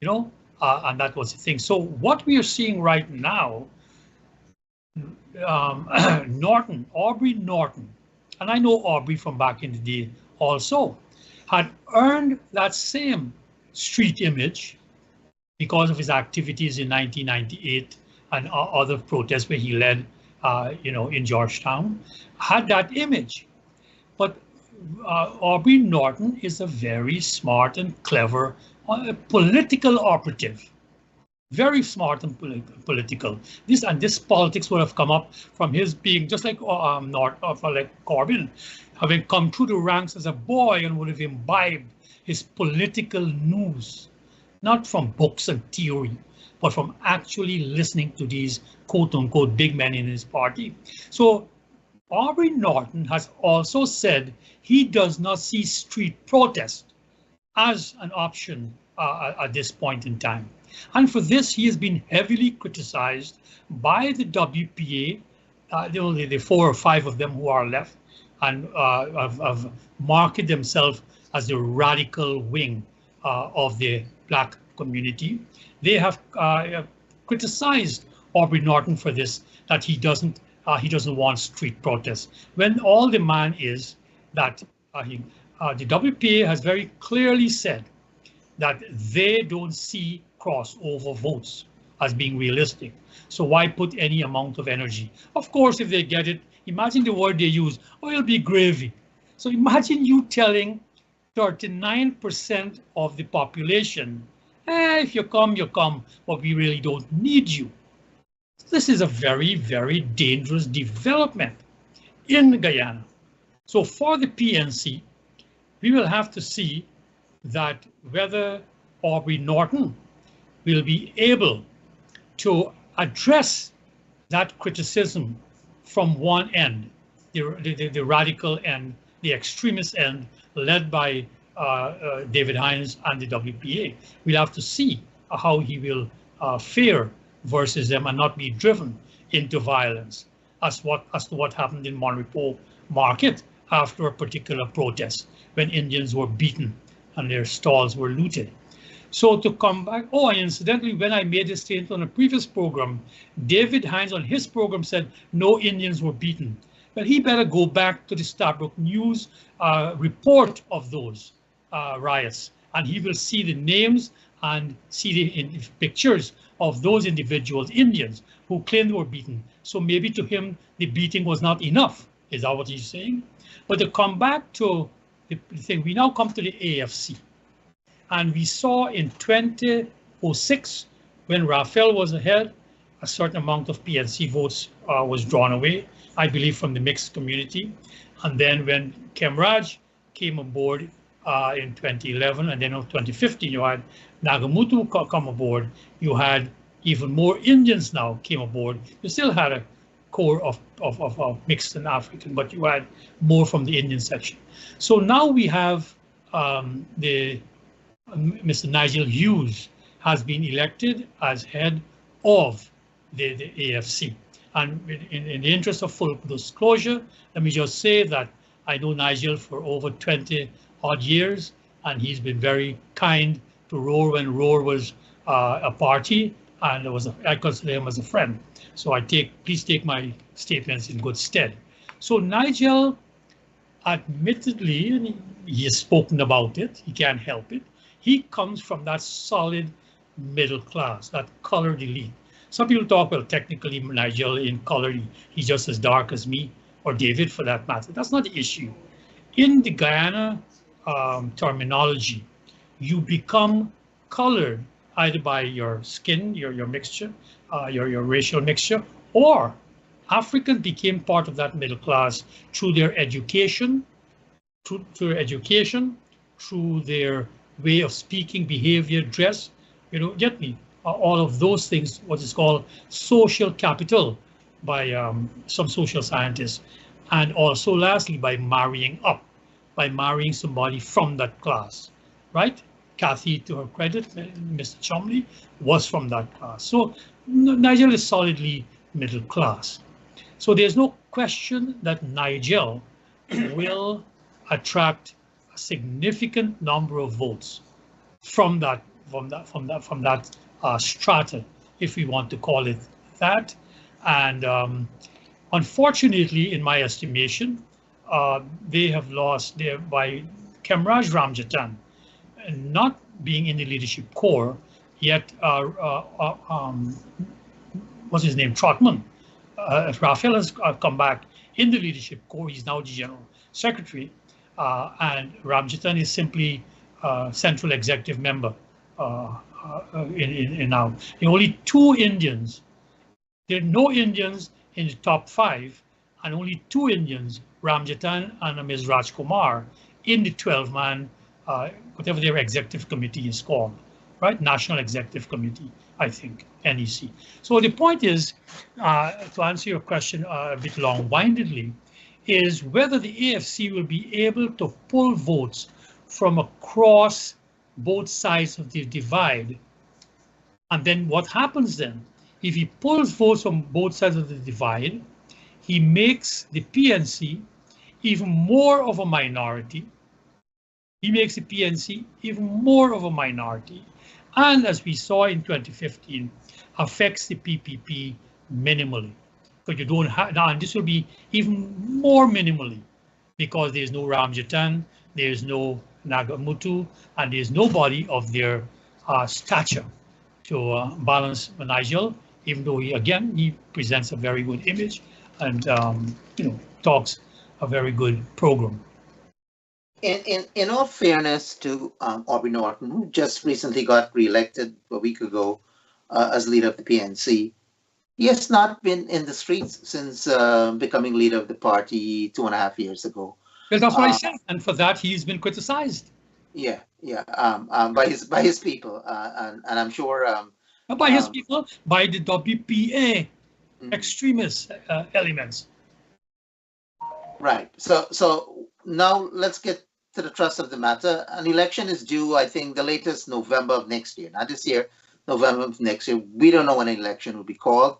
and that was the thing. So what we are seeing right now, Aubrey Norton, and I know Aubrey from back in the day also, had earned that same street image because of his activities in 1998 and other protests where he led, in Georgetown, had that image. But Aubrey Norton is a very smart and clever political operative. Very smart and political. This politics would have come up from his being just like like Corbyn, having come through the ranks as a boy and would have imbibed his political news, not from books and theory, but from actually listening to these quote unquote big men in his party. So Aubrey Norton has also said he does not see street protest as an option at this point in time. And for this, he has been heavily criticized by the WPA, the 4 or 5 of them who are left, and have marketed themselves as the radical wing of the Black community. They have criticized Aubrey Norton for this, that he doesn't want street protests, when all the man is that the WPA has very clearly said that they don't see crossover votes as being realistic. So why put any amount of energy? Of course, if they get it, imagine the word they use, it'll be gravy. So imagine you telling 39% of the population, if you come, you come, but we really don't need you. This is a very, very dangerous development in Guyana. So for the PNC, we will have to see that whether Aubrey Norton will be able to address that criticism from one end, the radical end, the extremist end, led by David Hines and the WPA. We'll have to see how he will fare versus them and not be driven into violence, as to what happened in Monrepo Market after a particular protest when Indians were beaten and their stalls were looted. So to come back, and incidentally, when I made this statement on a previous program, David Hines on his program said no Indians were beaten. Well, he better go back to the Stabroek News report of those riots, and he will see the names and see the pictures of those individuals, Indians, who claimed they were beaten. So maybe to him, the beating was not enough. Is that what he's saying? But to come back to the thing, we now come to the AFC. And we saw in 2006, when Raphael was ahead, a certain amount of PNC votes was drawn away, I believe from the mixed community. And then when Kemraj came aboard in 2011, and then in 2015, you had Nagamutu come aboard, you had even more Indians now came aboard. You still had a core of mixed and African, but you had more from the Indian section. So now we have Mr. Nigel Hughes has been elected as head of the AFC. And in the interest of full disclosure, let me just say that I know Nigel for over 20 odd years, and he's been very kind to Roar when Roar was a party, and I consider him as a friend. So please take my statements in good stead. So Nigel, admittedly, and he has spoken about it, he can't help it, he comes from that solid middle class, that colored elite. Some people talk, well, technically Nigel in color, he's just as dark as me, or David for that matter. That's not the issue. In the Guyana terminology, you become colored either by your skin, your mixture, your racial mixture, or Africans became part of that middle class through their education, through their way of speaking, behavior, dress, get me? All of those things, what is called social capital by some social scientists. And also lastly, by marrying up, by marrying somebody from that class, right? Kathy, to her credit, Mr. Chomley, was from that class. So Nigel is solidly middle class. So there's no question that Nigel will attract a significant number of votes from that strata, if we want to call it that. And unfortunately, in my estimation, they have lost by Kemraj Ramjatan not being in the leadership corps, yet what's his name, Trotman. Raphael has come back in the leadership corps. He's now the general secretary, and Ramjatan is simply central executive member in now. There are only 2 Indians. There are no Indians in the top 5, and only 2 Indians, Ramjatan and Ms. Rajkumar, in the 12-man, whatever their executive committee is called, right? National Executive Committee, I think, NEC. So the point is, to answer your question a bit long-windedly, is whether the AFC will be able to pull votes from across both sides of the divide. And then what happens then? If he pulls votes from both sides of the divide, he makes the PNC even more of a minority. He makes the PNC even more of a minority. And as we saw in 2015, affects the PPP minimally. Because you don't have, now, and this will be even more minimally, because there's no Ramjatan, there's no Nagamutu, and there's nobody of their stature to balance Nigel, even though he presents a very good image and talks a very good program. In all fairness to Aubrey Norton, who just recently got re-elected a week ago as leader of the PNC, he has not been in the streets since becoming leader of the party 2.5 years ago. Well, that's what I said, and for that he's been criticized. Yeah, by his people, and I'm sure by his people, by the WPA extremist elements. Right. So now let's get to the thrust of the matter. An election is due, I think, the latest November of next year. Not this year, November of next year. We don't know when an election will be called,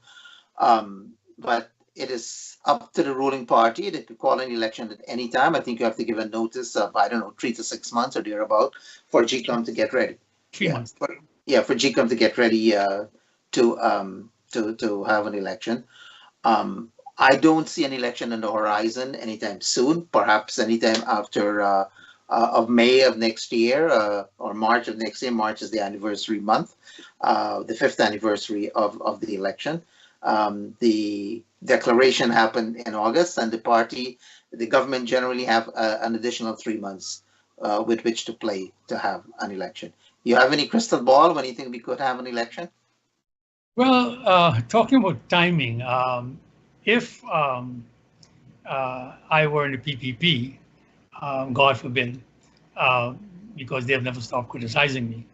but it is up to the ruling party. They could call an election at any time. I think you have to give a notice of, I don't know, 3 to 6 months or thereabout for GCOM to get ready. 3 months. For GCOM to get ready to have an election. I don't see an election on the horizon anytime soon. Perhaps anytime after of May of next year or March of next year. March is the anniversary month, the 5th anniversary of the election. The declaration happened in August, and the government generally have an additional 3 months with which to play to have an election. You have any crystal ball when you think we could have an election? Well, talking about timing, if I were in the PPP, God forbid, because they have never stopped criticizing me.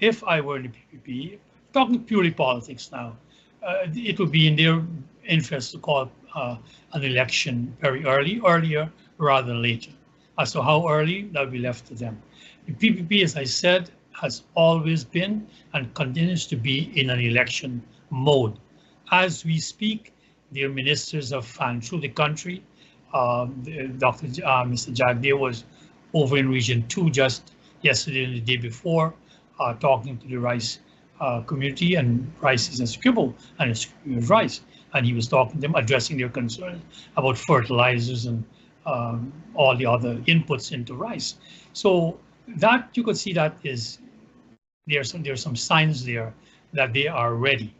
If I were in the PPP, talking purely politics now, it would be in their interest to call an election very earlier rather than later. As to how early, that will be left to them. The PPP, as I said, has always been and continues to be in an election mode. As we speak, their ministers have fanned through the country. Mr. Jagdeo was over in Region 2 just yesterday and the day before, talking to the rice community, and rice is a scribble and a scribble of rice. And he was talking to them, addressing their concerns about fertilizers and all the other inputs into rice. So that you could see that there's some signs there that they are ready.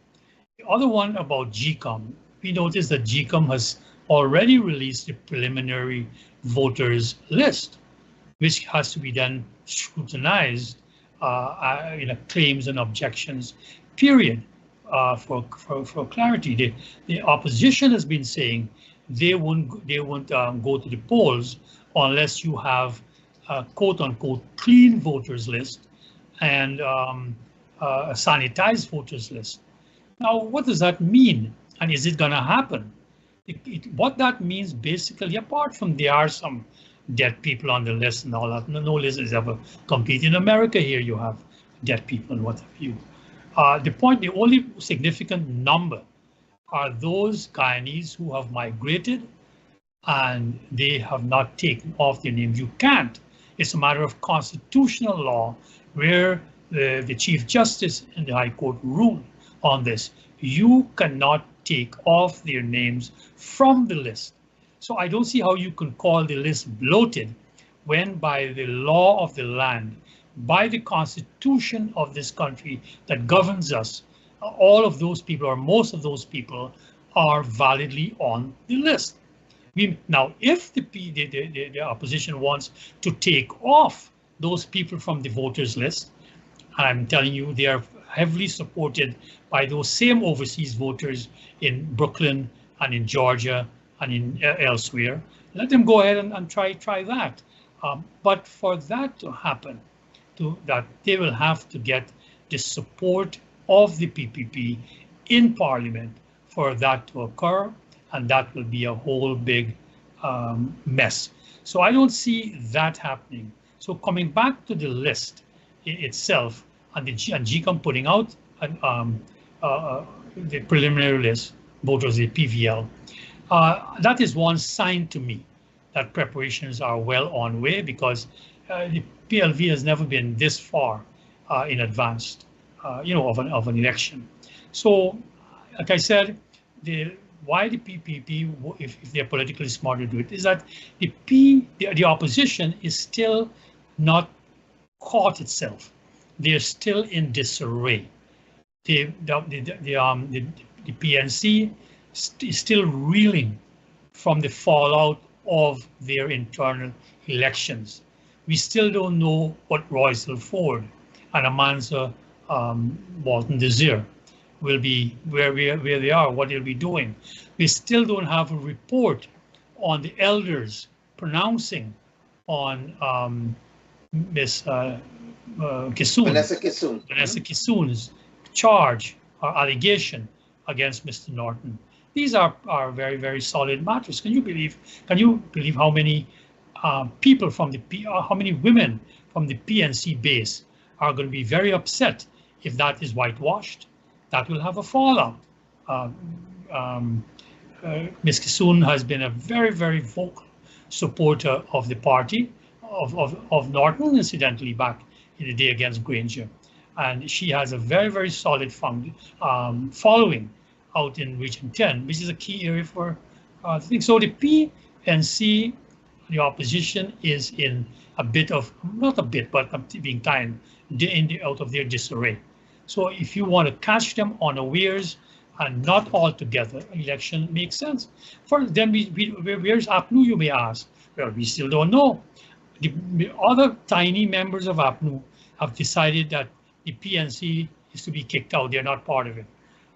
The other one about GCOM, we noticed that GCOM has already released the preliminary voters list, which has to be then scrutinized in a claims and objections period for clarity. The opposition has been saying they won't go to the polls unless you have a quote unquote clean voters list and a sanitized voters list. Now, what does that mean? And is it going to happen? What that means basically, apart from there are some dead people on the list and all that. No list is ever complete. In America here, you have dead people and what have you. The only significant number are those Guyanese who have migrated and they have not taken off their names. You can't. It's a matter of constitutional law where the Chief Justice in the High Court ruled on this. You cannot take off their names from the list. So I don't see how you can call the list bloated when by the law of the land, by the constitution of this country that governs us, all of those people or most of those people are validly on the list. Now, if the opposition wants to take off those people from the voters list, I'm telling you, they are heavily supported by those same overseas voters in Brooklyn and in Georgia and in elsewhere. Let them go ahead and try that. But for that to happen, that they will have to get the support of the PPP in Parliament for that to occur, and that will be a whole big mess. So I don't see that happening. So coming back to the list itself, and GCOM putting out the preliminary list, voters, the PVL, that is one sign to me that preparations are well on way, because the PLV has never been this far in advance, of an election. So, like I said, why the PPP, if they're politically smart to do it, is that the opposition is still not caught itself. They're still in disarray. The PNC is still reeling from the fallout of their internal elections. We still don't know what Royceville Ford and Amansa Walton Desir will be, where they are, what they'll be doing. We still don't have a report on the elders pronouncing on Miss Kissoon, Vanessa Kissoon's charge or allegation against Mr. Norton. These are very, very solid matters. Can you believe how many people from how many women from the PNC base are going to be very upset if that is whitewashed? That will have a fallout. Ms. Kissoon has been a very, very vocal supporter of the party, of Norton, incidentally, back in the day against Granger. And she has a very, very solid following out in Region 10, which is a key area for things. So the PNC, the opposition, is in a bit of, not a bit, but being kind, out of their disarray. So if you want to catch them unawares and not all together, election makes sense. For then, where's APNU, you may ask? Well, we still don't know. The other tiny members of APNU have decided that the PNC is to be kicked out. They're not part of it.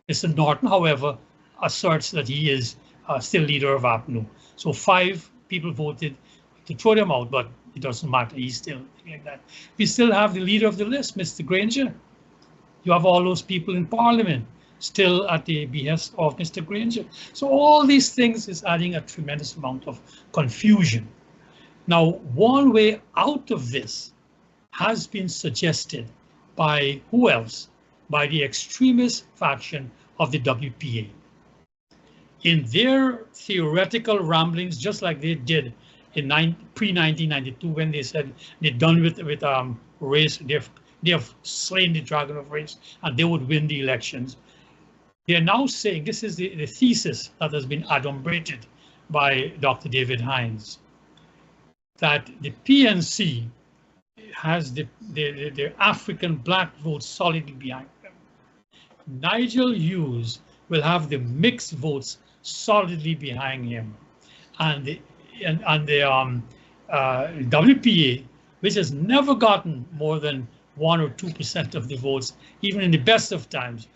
Mr. Norton, however, asserts that he is still leader of APNU. So 5 people voted to throw them out, but it doesn't matter. He's still like that. We still have the leader of the list, Mr. Granger. You have all those people in Parliament still at the behest of Mr. Granger. So all these things is adding a tremendous amount of confusion. Now, one way out of this has been suggested by who else? By the extremist faction of the WPA. In their theoretical ramblings, just like they did in pre-1992, when they said they're done with race, they have slain the dragon of race, and they would win the elections. They are now saying, this is the thesis that has been adumbrated by Dr. David Hines, that the PNC has the African black vote solidly behind them. Nigel Hughes will have the mixed votes solidly behind him, and the WPA, which has never gotten more than 1 or 2% of the votes, even in the best of times,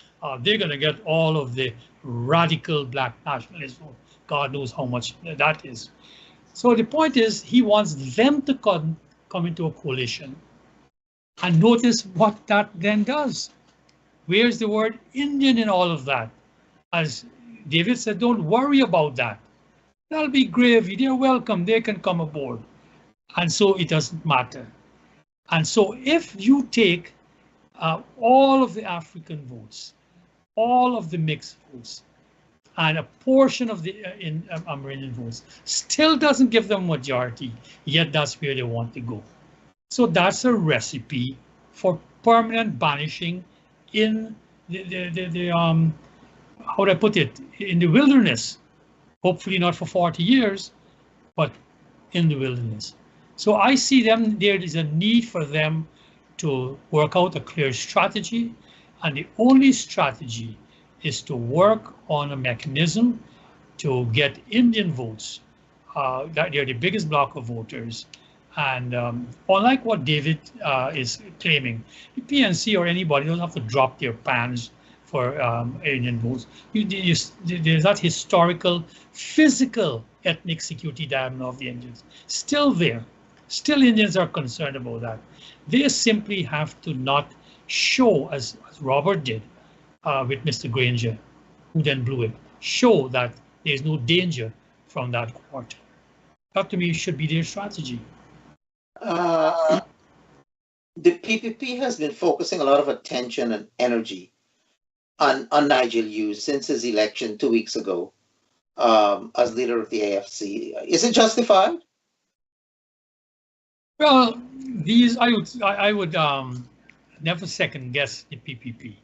they're going to get all of the radical black nationalist vote. God knows how much that is. So the point is, he wants them to come into a coalition. And notice what that then does. Where's the word Indian in all of that? As David said, don't worry about that. That'll be gravy. They're welcome. They can come aboard. And so it doesn't matter. And so if you take all of the African votes, all of the mixed votes, and a portion of the Amerindian votes, still doesn't give them majority, yet that's where they want to go. So that's a recipe for permanent banishing in the how would I put it, in the wilderness. Hopefully not for 40 years, but in the wilderness. So I see them, there is a need for them to work out a clear strategy, and the only strategy is to work on a mechanism to get Indian votes. That they're the biggest block of voters. And unlike what David is claiming, the PNC or anybody don't have to drop their pans for Indian votes. There's that historical, physical ethnic security dilemma of the Indians still there. Still Indians are concerned about that. They simply have to not show, as Robert did with Mr. Granger, who then blew it, show that there's no danger from that quarter. That to me should be their strategy. The PPP has been focusing a lot of attention and energy on Nigel Hughes since his election 2 weeks ago as leader of the AFC. Is it justified? Well, I would never second guess the PPP.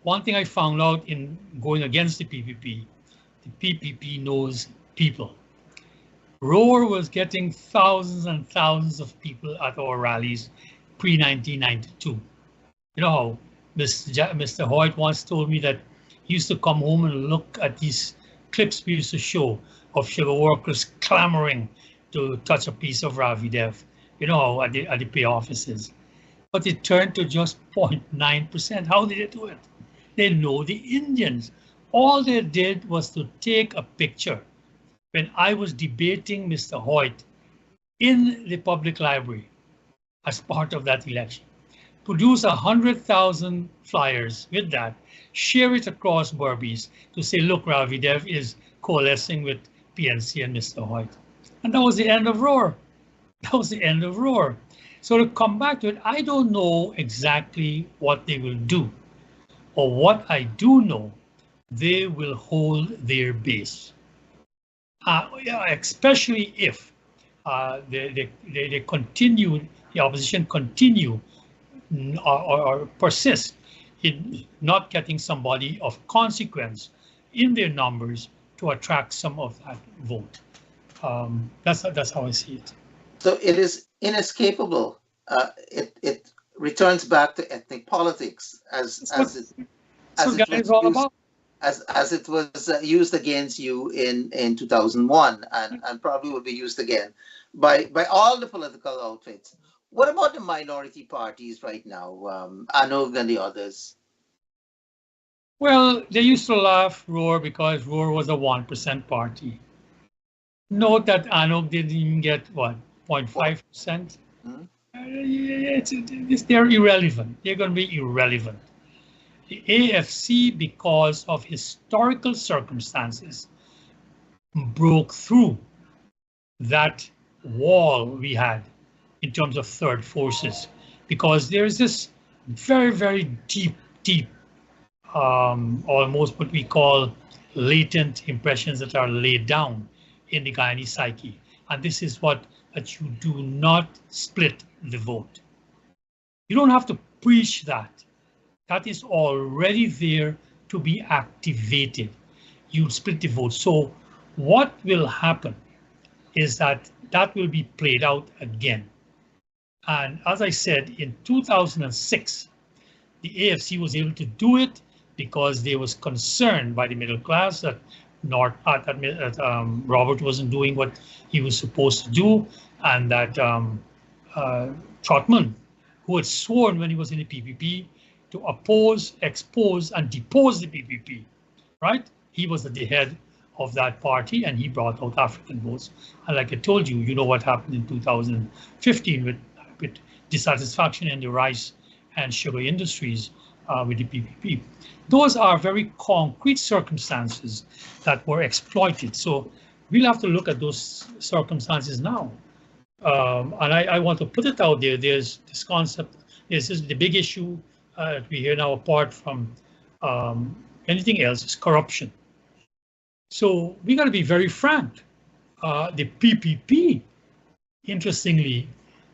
One thing I found out in going against the PPP knows people. Roar was getting thousands and thousands of people at our rallies pre-1992. You know how Mr. Hoyt once told me that he used to come home and look at these clips we used to show of sugar workers clamoring to touch a piece of Ravi Dev, you know, at the pay offices. But it turned to just 0.9%. How did they do it? They know the Indians. All they did was to take a picture. When I was debating Mr. Hoyt in the public library as part of that election, produce 100,000 flyers with that, share it across Burbies to say, look, Ravi Dev is coalescing with PNC and Mr. Hoyt. And that was the end of Roar. That was the end of Roar. So to come back to it, I don't know exactly what they will do. Or what I do know, they will hold their base. Especially if they continue, the opposition continue or persist in not getting somebody of consequence in their numbers to attract some of that vote. That's how I see it. So it is inescapable. It returns back to ethnic politics as it was used against you in 2001 and probably will be used again by all the political outfits. What about the minority parties right now, Anog and the others? Well, they used to laugh Roar because Roar was a 1% party. Note that Anog didn't even get, what, 0.5%? They're irrelevant. They're going to be irrelevant. The AFC, because of historical circumstances, broke through that wall we had in terms of third forces, because there's this very, very deep, almost what we call latent impressions that are laid down in the Guyanese psyche. And this is that you do not split the vote. You don't have to preach that. That is already there to be activated. You split the vote. So what will happen is that will be played out again. And as I said, in 2006, the AFC was able to do it because they was concerned by the middle class that Robert wasn't doing what he was supposed to do, and that Trotman, who had sworn when he was in the PPP to oppose, expose, and depose the PPP, right? He was at the head of that party, and he brought out African votes. And like I told you, you know what happened in 2015 with dissatisfaction in the rice and sugar industries with the PPP. Those are very concrete circumstances that were exploited. So we'll have to look at those circumstances now. And I want to put it out there. There's this concept. This is the big issue that we hear now, apart from anything else, is corruption. So we got to be very frank. The PPP, interestingly,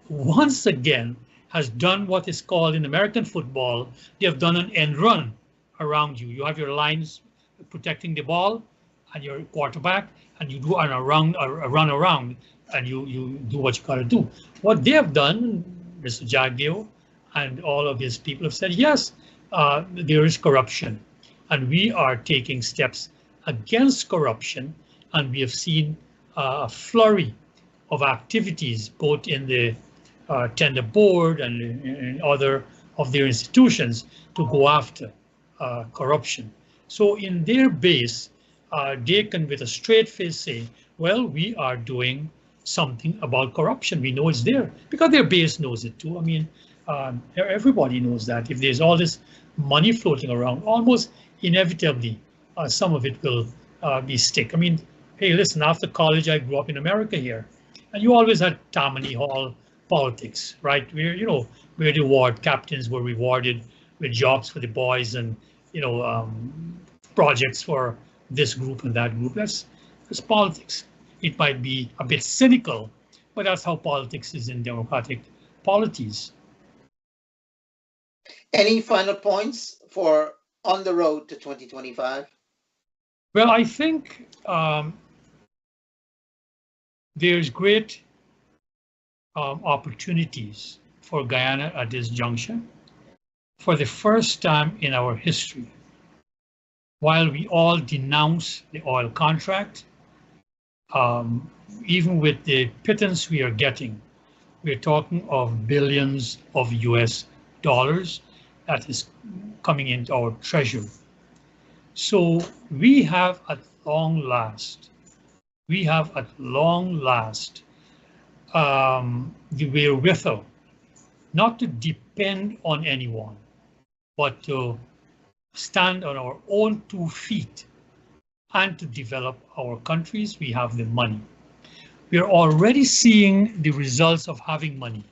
once again, has done what is called in American football, they have done an end run around you. You have your lines protecting the ball and your quarterback, and you do a run around, and you do what you got to do. What they have done, Mr. Jagdeo and all of his people have said, yes, there is corruption, and we are taking steps against corruption, and we have seen a flurry of activities, both in the tender board and in other of their institutions, to go after corruption. So in their base, they can with a straight face say, well, we are doing something about corruption. We know it's there because their base knows it too. I mean, everybody knows that if there's all this money floating around, almost inevitably, some of it will be stick. I mean, hey, listen, after college, I grew up in America here, and you always had Tammany Hall politics, right? Where, you know, where the ward captains were rewarded with jobs for the boys and, you know, projects for this group and that group. That's politics. It might be a bit cynical, but that's how politics is in democratic polities. Any final points for on the road to 2025? Well, I think there's great opportunities for Guyana at this juncture. For the first time in our history, while we all denounce the oil contract, even with the pittance we are getting, we're talking of billions of US dollars that is coming into our treasury. So we have at long last, the wherewithal not to depend on anyone, but to stand on our own 2 feet and to develop our countries. We have the money. We are already seeing the results of having money.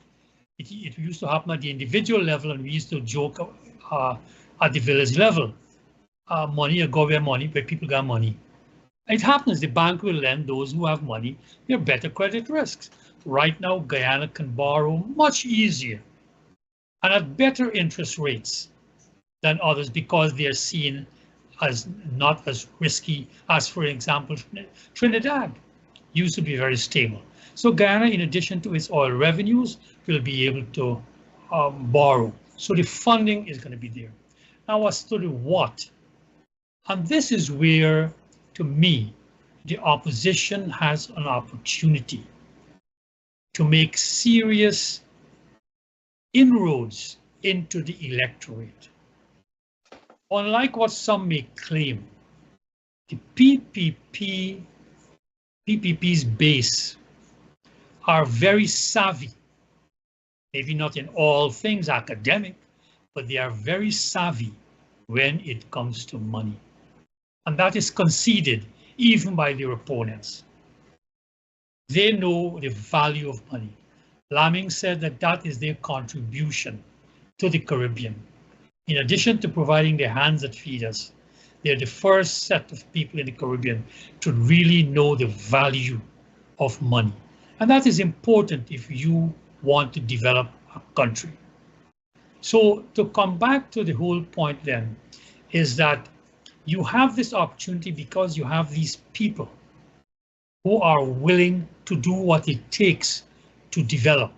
It used to happen at the individual level, and we used to joke at the village level. Money, you go where money, where people got money. It happens, the bank will lend those who have money their better credit risks. Right now, Guyana can borrow much easier and at better interest rates than others because they are seen as not as risky as, for example, Trinidad used to be very stable. So Guyana, in addition to its oil revenues, will be able to borrow. So the funding is going to be there. Now, as to the what, and this is where, to me, the opposition has an opportunity to make serious inroads into the electorate. Unlike what some may claim, the PPP's base are very savvy, maybe not in all things academic, but they are very savvy when it comes to money. And that is conceded even by their opponents. They know the value of money. Laming said that that is their contribution to the Caribbean. In addition to providing the hands that feed us, they're the first set of people in the Caribbean to really know the value of money. And that is important if you want to develop a country. So to come back to the whole point then, is that you have this opportunity because you have these people who are willing to do what it takes to develop.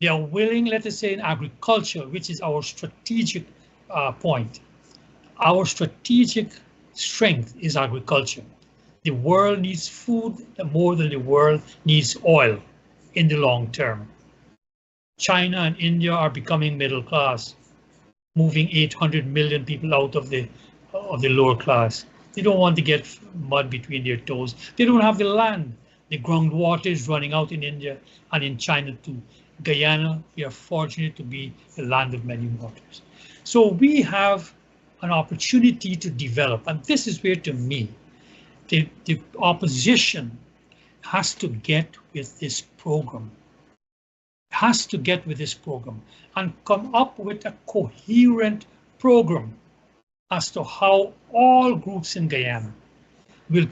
They are willing, let us say, in agriculture, which is our strategic point. Our strategic strength is agriculture. The world needs food more than the world needs oil in the long term. China and India are becoming middle class, moving 800 million people out of the lower class. They don't want to get mud between their toes. They don't have the land. The groundwater is running out in India and in China too. Guyana, we are fortunate to be the land of many waters. So we have an opportunity to develop, and this is where, to me, the opposition has to get with this program. Has to get with this program and come up with a coherent program as to how all groups in Guyana will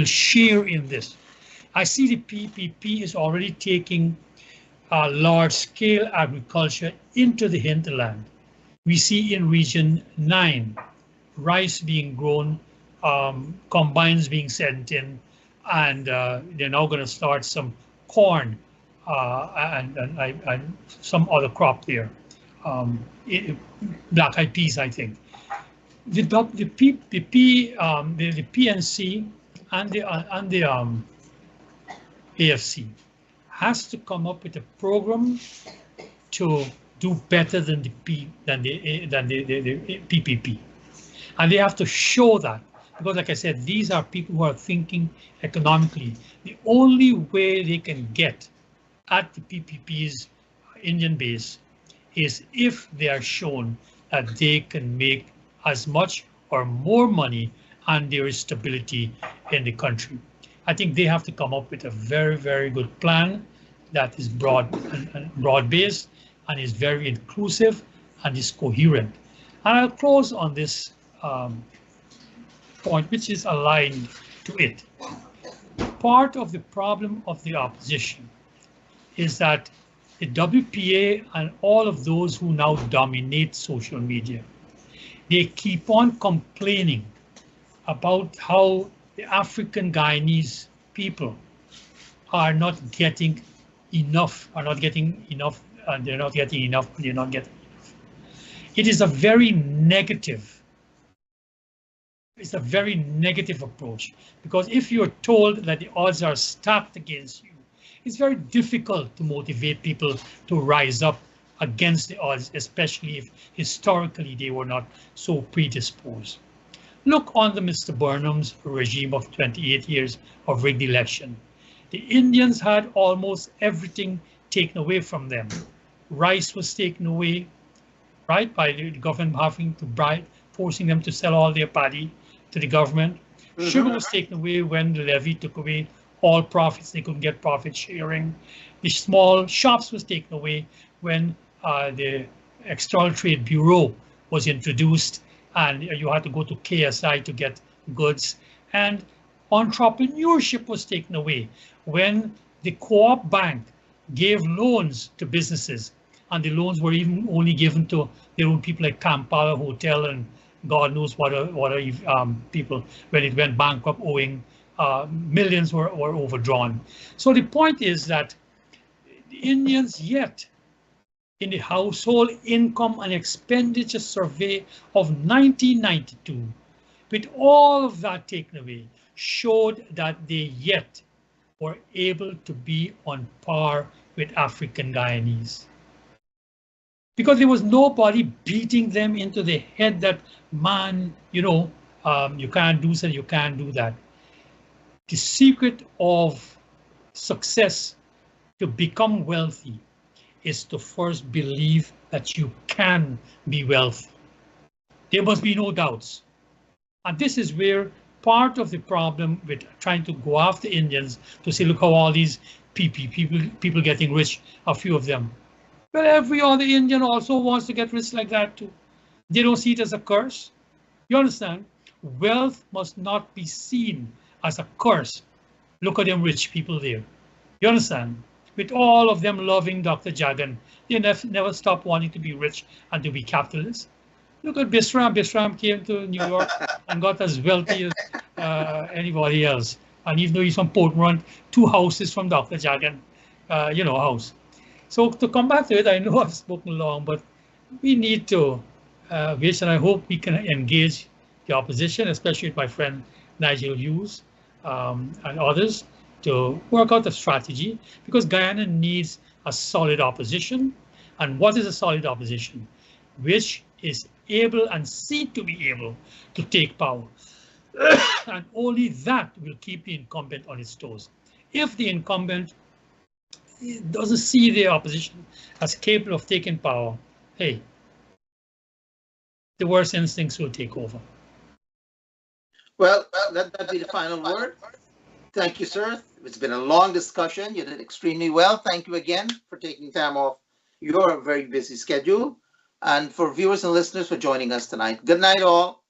share in this. I see the PPP is already taking large-scale agriculture into the hinterland. We see in Region 9, rice being grown, combines being sent in, and they're now going to start some corn and some other crop there, black-eyed peas, I think. The PNC and the AFC has to come up with a program to do better than the PPP, and they have to show that, because, like I said, these are people who are thinking economically. The only way they can get at the PPP's Indian base is if they are shown that they can make as much or more money and there is stability in the country. I think they have to come up with a very, very good plan that is broad-based and is very inclusive and is coherent. And I'll close on this point, which is aligned to it. Part of the problem of the opposition is that the WPA and all of those who now dominate social media, they keep on complaining about how the African Guyanese people are not getting enough, and they're not getting enough. It is a very negative. It's a very negative approach, because if you're told that the odds are stacked against you, it's very difficult to motivate people to rise up against the odds, especially if historically they were not so predisposed. Look under Mr. Burnham's regime of 28 years of rigged election. The Indians had almost everything taken away from them. Rice was taken away, right, by the government having to bribe, forcing them to sell all their paddy to the government. Sugar was taken away when the levy took away all profits. They couldn't get profit sharing. The small shops was taken away when the External Trade Bureau was introduced and you had to go to KSI to get goods. And entrepreneurship was taken away when the Co-op Bank gave loans to businesses, and the loans were even only given to their own people like Kampala Hotel and God knows what are people, when it went bankrupt, owing millions were overdrawn. So the point is that the Indians, yet in the household income and expenditure survey of 1992, with all of that taken away, showed that they yet were able to be on par with African Guyanese. Because there was nobody beating them into the head that, man, you can't do so, you can't do that. The secret of success to become wealthy is to first believe that you can be wealthy. There must be no doubts. And this is where part of the problem with trying to go after Indians to say, look how all these people getting rich, a few of them. Well, every other Indian also wants to get rich like that too. They don't see it as a curse. You understand? Wealth must not be seen as a curse. Look at them rich people there. You understand? With all of them loving Dr. Jagan, they never stop wanting to be rich and to be capitalists. Look at Bisram. Bisram came to New York and got as wealthy as anybody else. And even though he's from Portmont, 2 houses from Dr. Jagan, house. So to come back to it, I know I've spoken long, but we need to wish, and I hope we can engage the opposition, especially with my friend Nigel Hughes and others, to work out a strategy, because Guyana needs a solid opposition. And what is a solid opposition? Which is able and seen to be able to take power. And only that will keep the incumbent on its toes. If the incumbent doesn't see the opposition as capable of taking power, hey, the worst instincts will take over. Well, let that be the final word. Thank you, sir. It's been a long discussion. You did extremely well. Thank you again for taking time off your very busy schedule, and for viewers and listeners for joining us tonight. Good night, all.